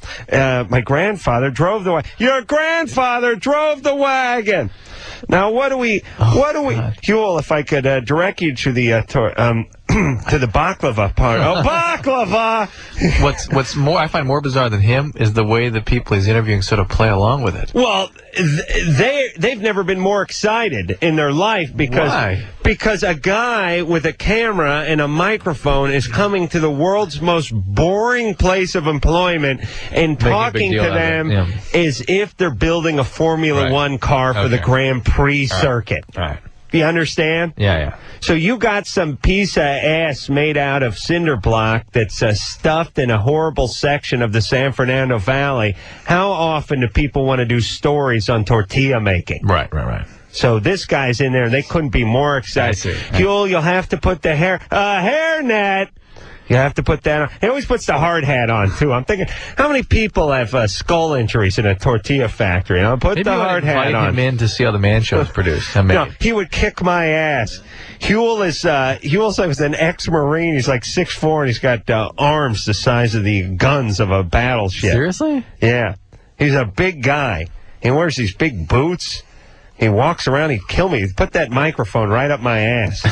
My grandfather drove the wagon. Your grandfather drove the wagon! Now, what do we, Huel, if I could direct you to the, to the baklava part. Oh, baklava! What's more, I find more bizarre than him is the way the people he's interviewing sort of play along with it. Well, they've never been more excited in their life because a guy with a camera and a microphone is coming to the world's most boring place of employment and talking to them as if they're building a Formula One car for the Grand Prix circuit. Right. You understand? Yeah. So you got some piece of ass made out of cinder block that's stuffed in a horrible section of the San Fernando Valley. How often do people want to do stories on tortilla making? Right. So this guy's in there, and they couldn't be more excited. Huel, you'll have to put the hairnet. You have to put that on. He always puts the hard hat on, too. I'm thinking, how many people have skull injuries in a tortilla factory? Put the hard hat on. Maybe invite him in to see how the man show is produced. No, he would kick my ass. Huel's like an ex-Marine. He's like 6'4", and he's got arms the size of the guns of a battleship. Seriously? Yeah. He's a big guy. He wears these big boots. He walks around. He'd kill me. He'd put that microphone right up my ass.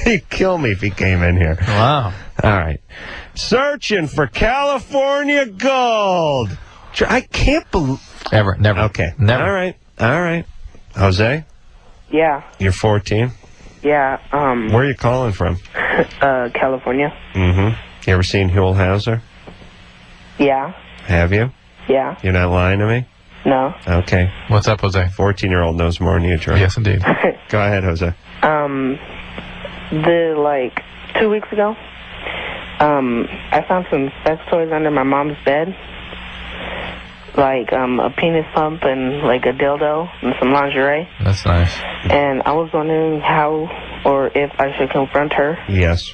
He'd kill me if he came in here. Wow. All right. Searching for California gold. I can't believe... Never. Okay. Never. All right. Jose? Yeah. You're 14? Yeah. Where are you calling from? California. Mm-hmm. You ever seen Huel Hauser? Yeah. Have you? Yeah. You're not lying to me? No. Okay. What's up, Jose? 14-year-old knows more than you, Troy. Yes, indeed. Go ahead, Jose. 2 weeks ago, I found some sex toys under my mom's bed, like a penis pump and like a dildo and some lingerie. That's nice. And I was wondering how or if I should confront her. Yes.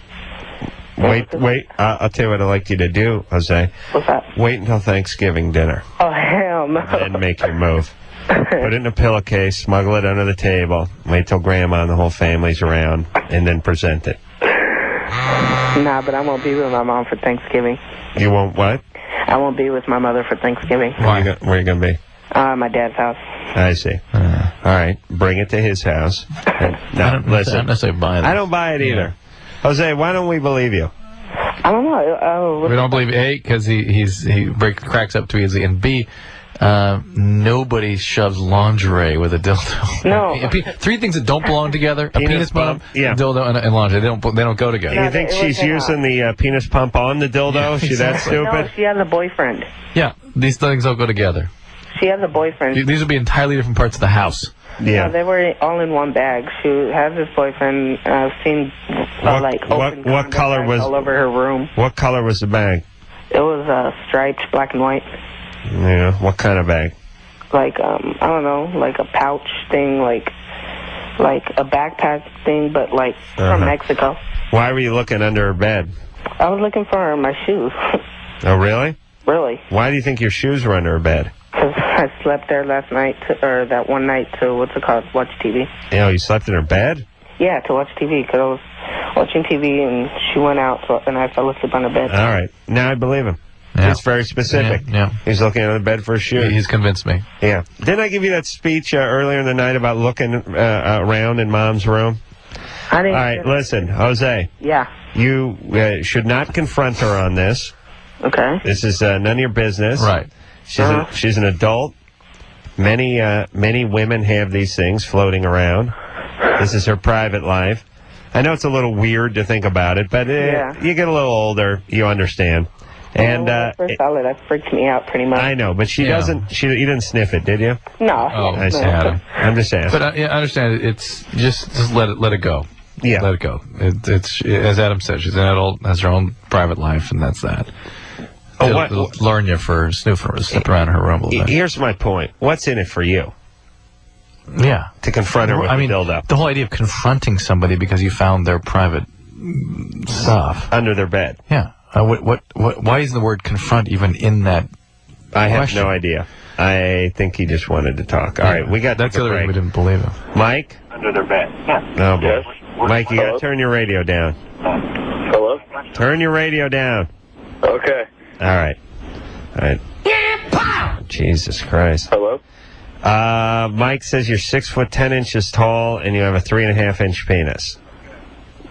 Wait. I'll tell you what I'd like you to do, Jose. What's that? Wait until Thanksgiving dinner. Oh, hell no. Then make your move. Put it in a pillowcase, smuggle it under the table, wait till Grandma and the whole family's around, and then present it. Nah, but I won't be with my mom for Thanksgiving. You won't what? I won't be with my mother for Thanksgiving. Why? Where are you going to be? My dad's house. I see. All right. Bring it to his house. No, listen. I don't necessarily buy it. I don't buy it either. Jose, why don't we believe you? I don't know. We don't believe A, because he cracks up too easily, and B, nobody shoves lingerie with a dildo. No. Three things that don't belong together: a penis pump, a dildo, and lingerie. They don't go together. You think she's using the penis pump on the dildo? Yeah, Is she that stupid? No, she has a boyfriend. Yeah, these things all go together. She has a boyfriend. These would be entirely different parts of the house. Yeah. No, they were all in one bag. She has this boyfriend. I've seen what color was all over her room. What color was the bag? It was striped, black and white. Yeah. What kind of bag? Like I don't know, like a pouch thing, like a backpack thing, but like from Mexico. Why were you looking under her bed? I was looking for my shoes. Oh, really? Really? Why do you think your shoes were under her bed? Because I slept there last night, or that one night to, watch TV. You slept in her bed? Yeah, to watch TV, because I was watching TV, and she went out, and I fell asleep on the bed. All right. Now I believe him. Yeah. It's very specific. Yeah. He's looking under the bed for a shoe. He's convinced me. Yeah. Didn't I give you that speech earlier in the night about looking around in Mom's room? I didn't. All right, listen, Jose. Yeah. You should not confront her on this. Okay. This is none of your business. Right. She's an adult. Many women have these things floating around. This is her private life. I know it's a little weird to think about it, but you get a little older, you understand. And when I first saw it, that freaked me out pretty much. I know, but she doesn't. You didn't sniff it, did you? No. Oh, I see. Adam. I'm just asking. But I understand it's just let it go. Yeah, let it go. It's as Adam said, she's an adult, has her own private life, and that's that. It'll learn you for sniffing around her room a little bit. Here's my point. What's in it for you? Yeah, to confront her with the dildo. The whole idea of confronting somebody because you found their private stuff under their bed. Yeah. Why isn't the word confront even in that I have question? no idea. I think he just wanted to talk. All right, we got that's the other reason we didn't believe him. Mike? Under their bed. Oh, boy. Yes. Mike, you got to turn your radio down. Hello? Turn your radio down. Okay. All right. Jesus Christ. Hello? Mike says you're 6'10" tall and you have a 3.5-inch penis.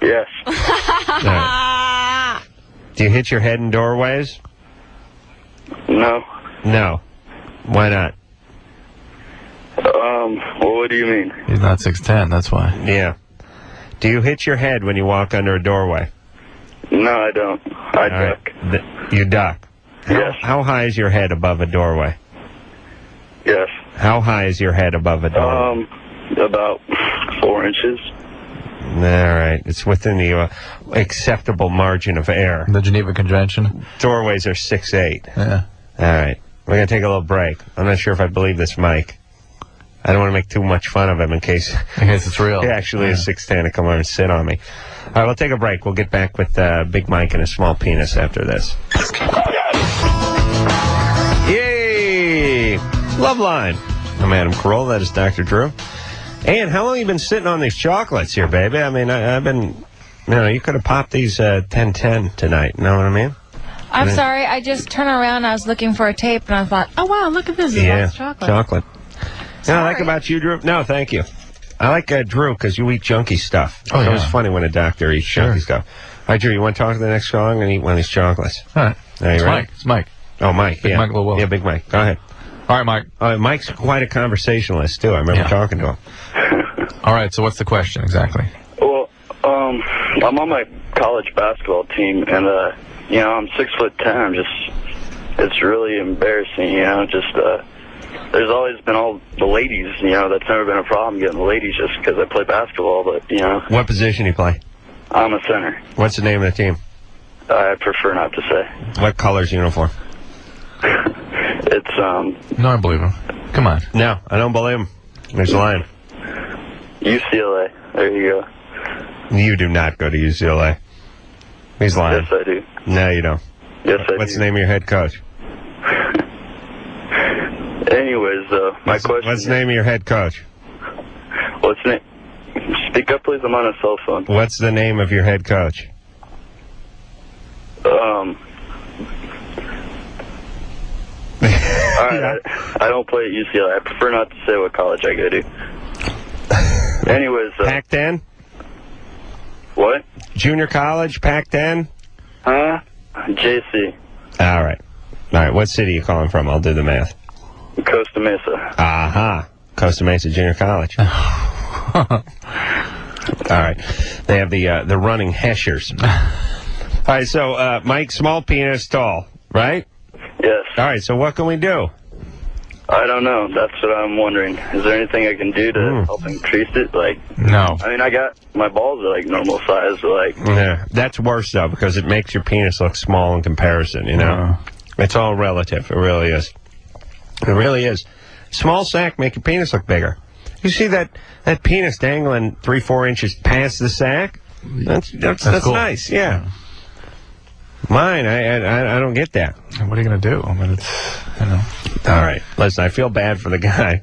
Yes. All right. Do you hit your head in doorways? No. No. Why not? Well, what do you mean? He's not 6'10", that's why. Yeah. Do you hit your head when you walk under a doorway? No, I don't. I duck. Right. You duck? Yes. How high is your head above a doorway? Yes. How high is your head above a doorway? About 4 inches. All right. It's within the acceptable margin of error. The Geneva Convention? Doorways are 6'8". Yeah. All right. We're going to take a little break. I'm not sure if I believe this Mike. I don't want to make too much fun of him in case it's real. He actually is 6'10" to come over and sit on me. All right, we'll take a break. We'll get back with Big Mike and his small penis after this. Yay! Love Line. I'm Adam Carolla. That is Dr. Drew. And how long have you been sitting on these chocolates here, baby? I mean, I've been... you could have popped these 10-10 tonight. You know what I mean? I'm sorry. I just turned around and I was looking for a tape and I thought, oh, wow, look at this. It's chocolate. You know what I like about you, Drew? No, thank you. I like Drew because you eat junky stuff. Oh, it's yeah. always funny when a doctor eats junky stuff. All right, Drew, you want to talk to the next song and eat one of these chocolates? All right. Are you ready? It's Mike. Oh, Mike. Big Mike Lowell. Yeah, Big Mike. Go ahead. All right, Mike. Mike's quite a conversationalist, too. I remember talking to him. All right, so what's the question exactly? Well, I'm on my college basketball team, and, I'm 6'10". It's really embarrassing, there's always been all the ladies, that's never been a problem getting the ladies just because I play basketball, but, What position do you play? I'm a center. What's the name of the team? I prefer not to say. What color's uniform? It's, No, I believe him. Come on. No, I don't believe him. He's lying. UCLA. There you go. You do not go to UCLA. He's lying. Yes, I do. No, you don't. Yes, I do. What's the name of your head coach? Anyways, my question... What's the name of your head coach? What's the name? Speak up, please. I'm on a cell phone. What's the name of your head coach? Alright, I don't play at UCLA. I prefer not to say what college I go to. Anyways, Pac-10? What? Junior college, Pac-10? Huh? JC. All right. What city are you calling from? I'll do the math. Costa Mesa. Aha. Costa Mesa Junior College. All right. They have the running Heshers. All right, so Mike, small penis, tall, right? Yes. All right, so what can we do? I don't know. That's what I'm wondering. Is there anything I can do to help increase it? No. I mean, my balls are normal size, but Yeah, that's worse, though, because it makes your penis look small in comparison, It's all relative. It really is. It really is. Small sack make your penis look bigger. You see that penis dangling 3-4 inches past the sack? That's cool. nice, yeah. Mine, I don't get that. What are you going to do? I mean, All right. Listen, I feel bad for the guy.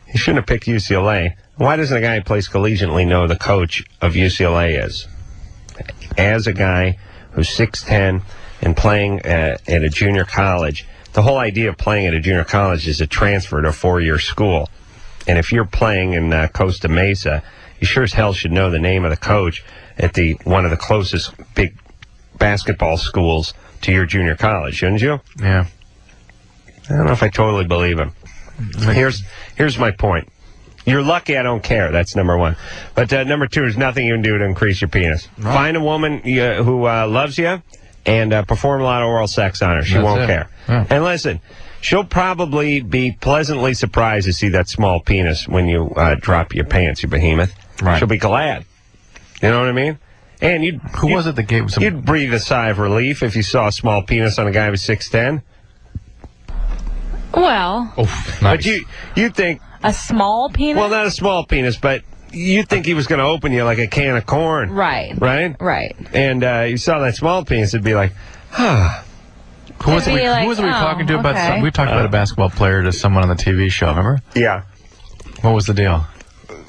He shouldn't have picked UCLA. Why doesn't a guy who plays collegiately know the coach of UCLA is? as a guy who's 6'10", and playing at a junior college. The whole idea of playing at a junior college is to transfer to a 4-year school. And if you're playing in Costa Mesa, you sure as hell should know the name of the coach at one of the closest big basketball schools to your junior college, shouldn't you? Yeah. I don't know if I totally believe him. Here's my point. You're lucky I don't care. That's number one. But number two is nothing you can do to increase your penis. Right. Find a woman who loves you and perform a lot of oral sex on her. She won't care. Yeah. And listen, she'll probably be pleasantly surprised to see that small penis when you drop your pants, you behemoth. Right. She'll be glad. You know what I mean? And who was it that gave some... You'd breathe a sigh of relief if you saw a small penis on a guy who was 6'10". Well... Oh, nice. But you think... A small penis? Well, not a small penis, but you think he was going to open you like a can of corn. Right. Right? Right. And you saw that small penis, it'd be like, huh. Who was it we talking to about something? We talked about a basketball player to someone on the TV show, remember? Yeah. What was the deal?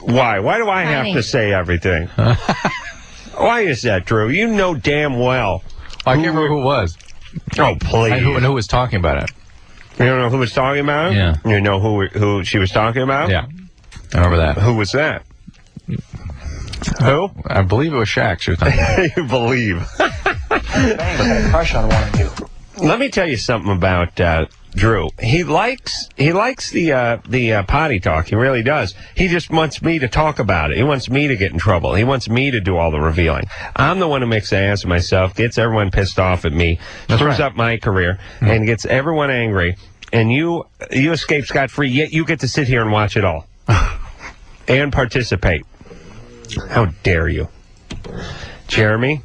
Why? Why do I have to say everything? Why is that, Drew? You know damn well. I can't remember who it was. Oh, please. And who was talking about it? You don't know who was talking about it? Yeah. You know who she was talking about? Yeah. I remember that. Who was that? Who? I believe it was Shaq. She was talking about. You believe. Crush on one of you. Let me tell you something about Drew. He likes the potty talk. He really does. He just wants me to talk about it. He wants me to get in trouble. He wants me to do all the revealing. I'm the one who makes an ass of myself, gets everyone pissed off at me, screws up my career, and gets everyone angry. And you escape scot-free, yet you get to sit here and watch it all. And participate. How dare you? Jeremy?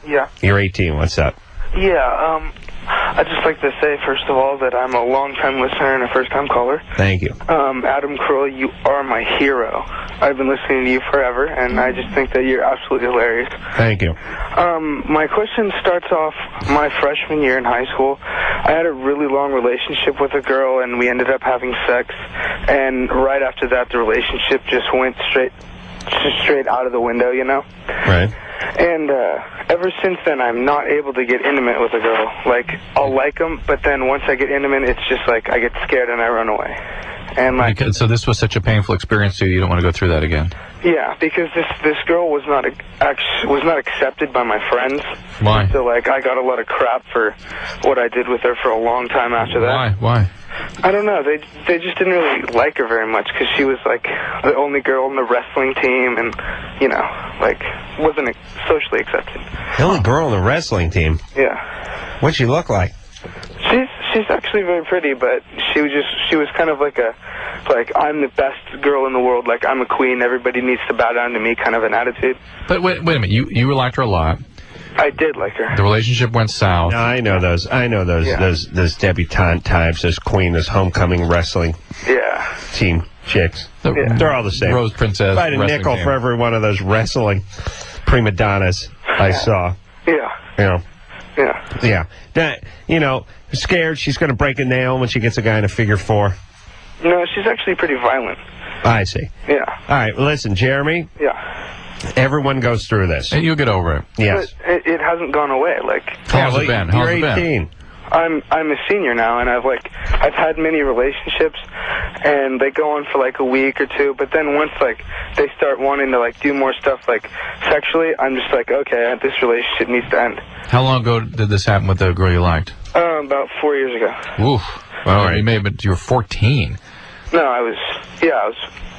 Yeah. You're 18. What's up? Yeah, I'd just like to say, first of all, that I'm a long-time listener and a first-time caller. Thank you. Adam Carolla, you are my hero. I've been listening to you forever, and I just think that you're absolutely hilarious. Thank you. My question starts off my freshman year in high school. I had a really long relationship with a girl, and we ended up having sex. And right after that, the relationship just went straight out of the window, you know? Right. And ever since then, I'm not able to get intimate with a girl. Like, I'll like them, but then once I get intimate, it's just like I get scared and I run away. And like, so this was such a painful experience to you, you don't want to go through that again? Yeah, because this girl was not accepted by my friends. Why? So like, I got a lot of crap for what I did with her for a long time after that. Why? I don't know. They just didn't really like her very much because she was like the only girl on the wrestling team, and you know, like wasn't socially accepted. The only girl on the wrestling team? Yeah. What'd she look like? She's actually very pretty, but she was kind of like I'm the best girl in the world, like I'm a queen, everybody needs to bow down to me kind of an attitude. But wait a minute, you liked her a lot. I did like her. The relationship went south. No, I know those those debutante types, those queen, those homecoming wrestling team chicks. They're all the same. Rose Princess. I'd a nickel for every one of those wrestling prima donnas I saw. Yeah. You know. Yeah. Yeah. That, you know, scared she's going to break a nail when she gets a guy in a figure four. No, she's actually pretty violent. I see. Yeah. All right, well, listen, Jeremy. Yeah. Everyone goes through this. And you'll get over it. Yes. But it hasn't gone away. Like, how's it been? You're 18. I'm a senior now, and I've had many relationships, and they go on for like a week or two. But then once like they start wanting to like do more stuff like sexually, I'm just like, okay, this relationship needs to end. How long ago did this happen with the girl you liked? About 4 years ago. Oof. Well, you were 14. No, I was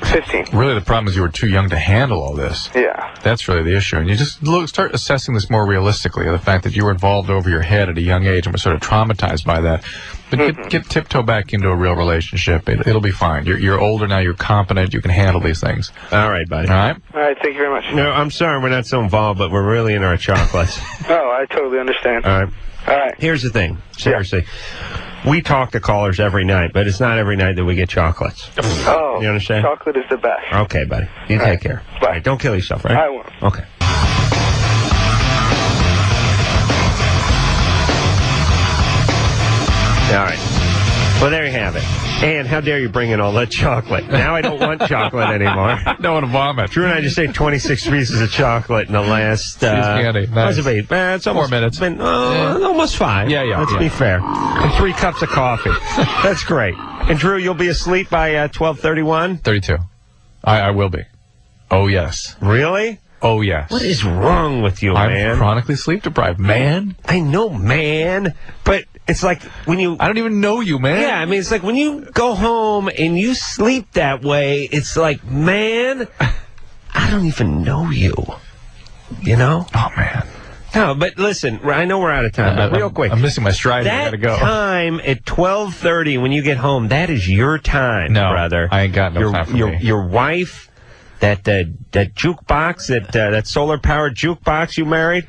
15. Really, the problem is you were too young to handle all this. Yeah. That's really the issue. And you just start assessing this more realistically, the fact that you were involved over your head at a young age and were sort of traumatized by that. But get tiptoe back into a real relationship. It'll be fine. You're older now. You're competent. You can handle these things. All right, buddy. All right? All right, thank you very much. No, I'm sorry we're not so involved, but we're really in our chocolates. Oh, I totally understand. All right. All right. Here's the thing. Seriously. We talk to callers every night, but it's not every night that we get chocolates. Oh, you understand? Chocolate is the best. Okay, buddy. You take care. Bye. All right, don't kill yourself, right? I won't. Okay. All right. Well, there you have it. And how dare you bring in all that chocolate? Now I don't want chocolate anymore. I don't want to vomit. Drew and I just ate 26 pieces of chocolate in the last... candy. Nice. What's it been? It's almost 4 minutes. Been, almost 5. Yeah. Let's be fair. And 3 cups of coffee. That's great. And Drew, you'll be asleep by 12:31? 32. I will be. Oh, yes. Really? Oh, yes. What is wrong with you, man? I'm chronically sleep deprived. Man? I know, man. But it's like when you... I don't even know you, man. Yeah, I mean, it's like when you go home and you sleep that way, it's like, man, I don't even know you. You know? Oh, man. No, but listen, I know we're out of time, but real quick. I'm missing my stride. I gotta go. That time at 12:30 when you get home, that is your time, brother. I ain't got no time for me. Your wife... That jukebox, that solar-powered jukebox you married,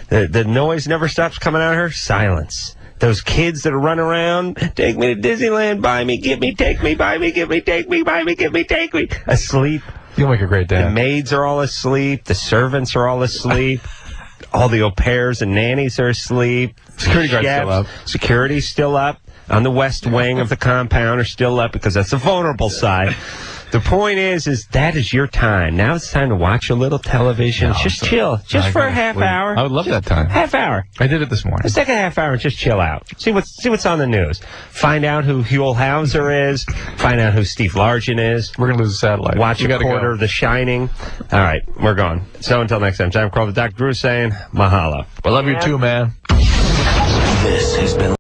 the noise never stops coming out of her. Silence. Those kids that are running around, take me to Disneyland, buy me, give me, take me, buy me, give me, take me, buy me, give me, take me. Asleep. You'll make a great dad. The maids are all asleep. The servants are all asleep. All the au pairs and nannies are asleep. Security guard's still up. Security's still up. On the west wing of the compound are still up because that's the vulnerable side. The point is that is your time. Now it's time to watch a little television. Just chill. Just for a half hour. I would love that time. Half hour. I did it this morning. Let's take a half hour and just chill out. See what's on the news. Find out who Huell Hauser is. Find out who Steve Largent is. We're going to lose the satellite. Watch a quarter of The Shining. All right, we're gone. So until next time, John Kroll, Dr. Drew saying mahalo. I love you too, man. This has been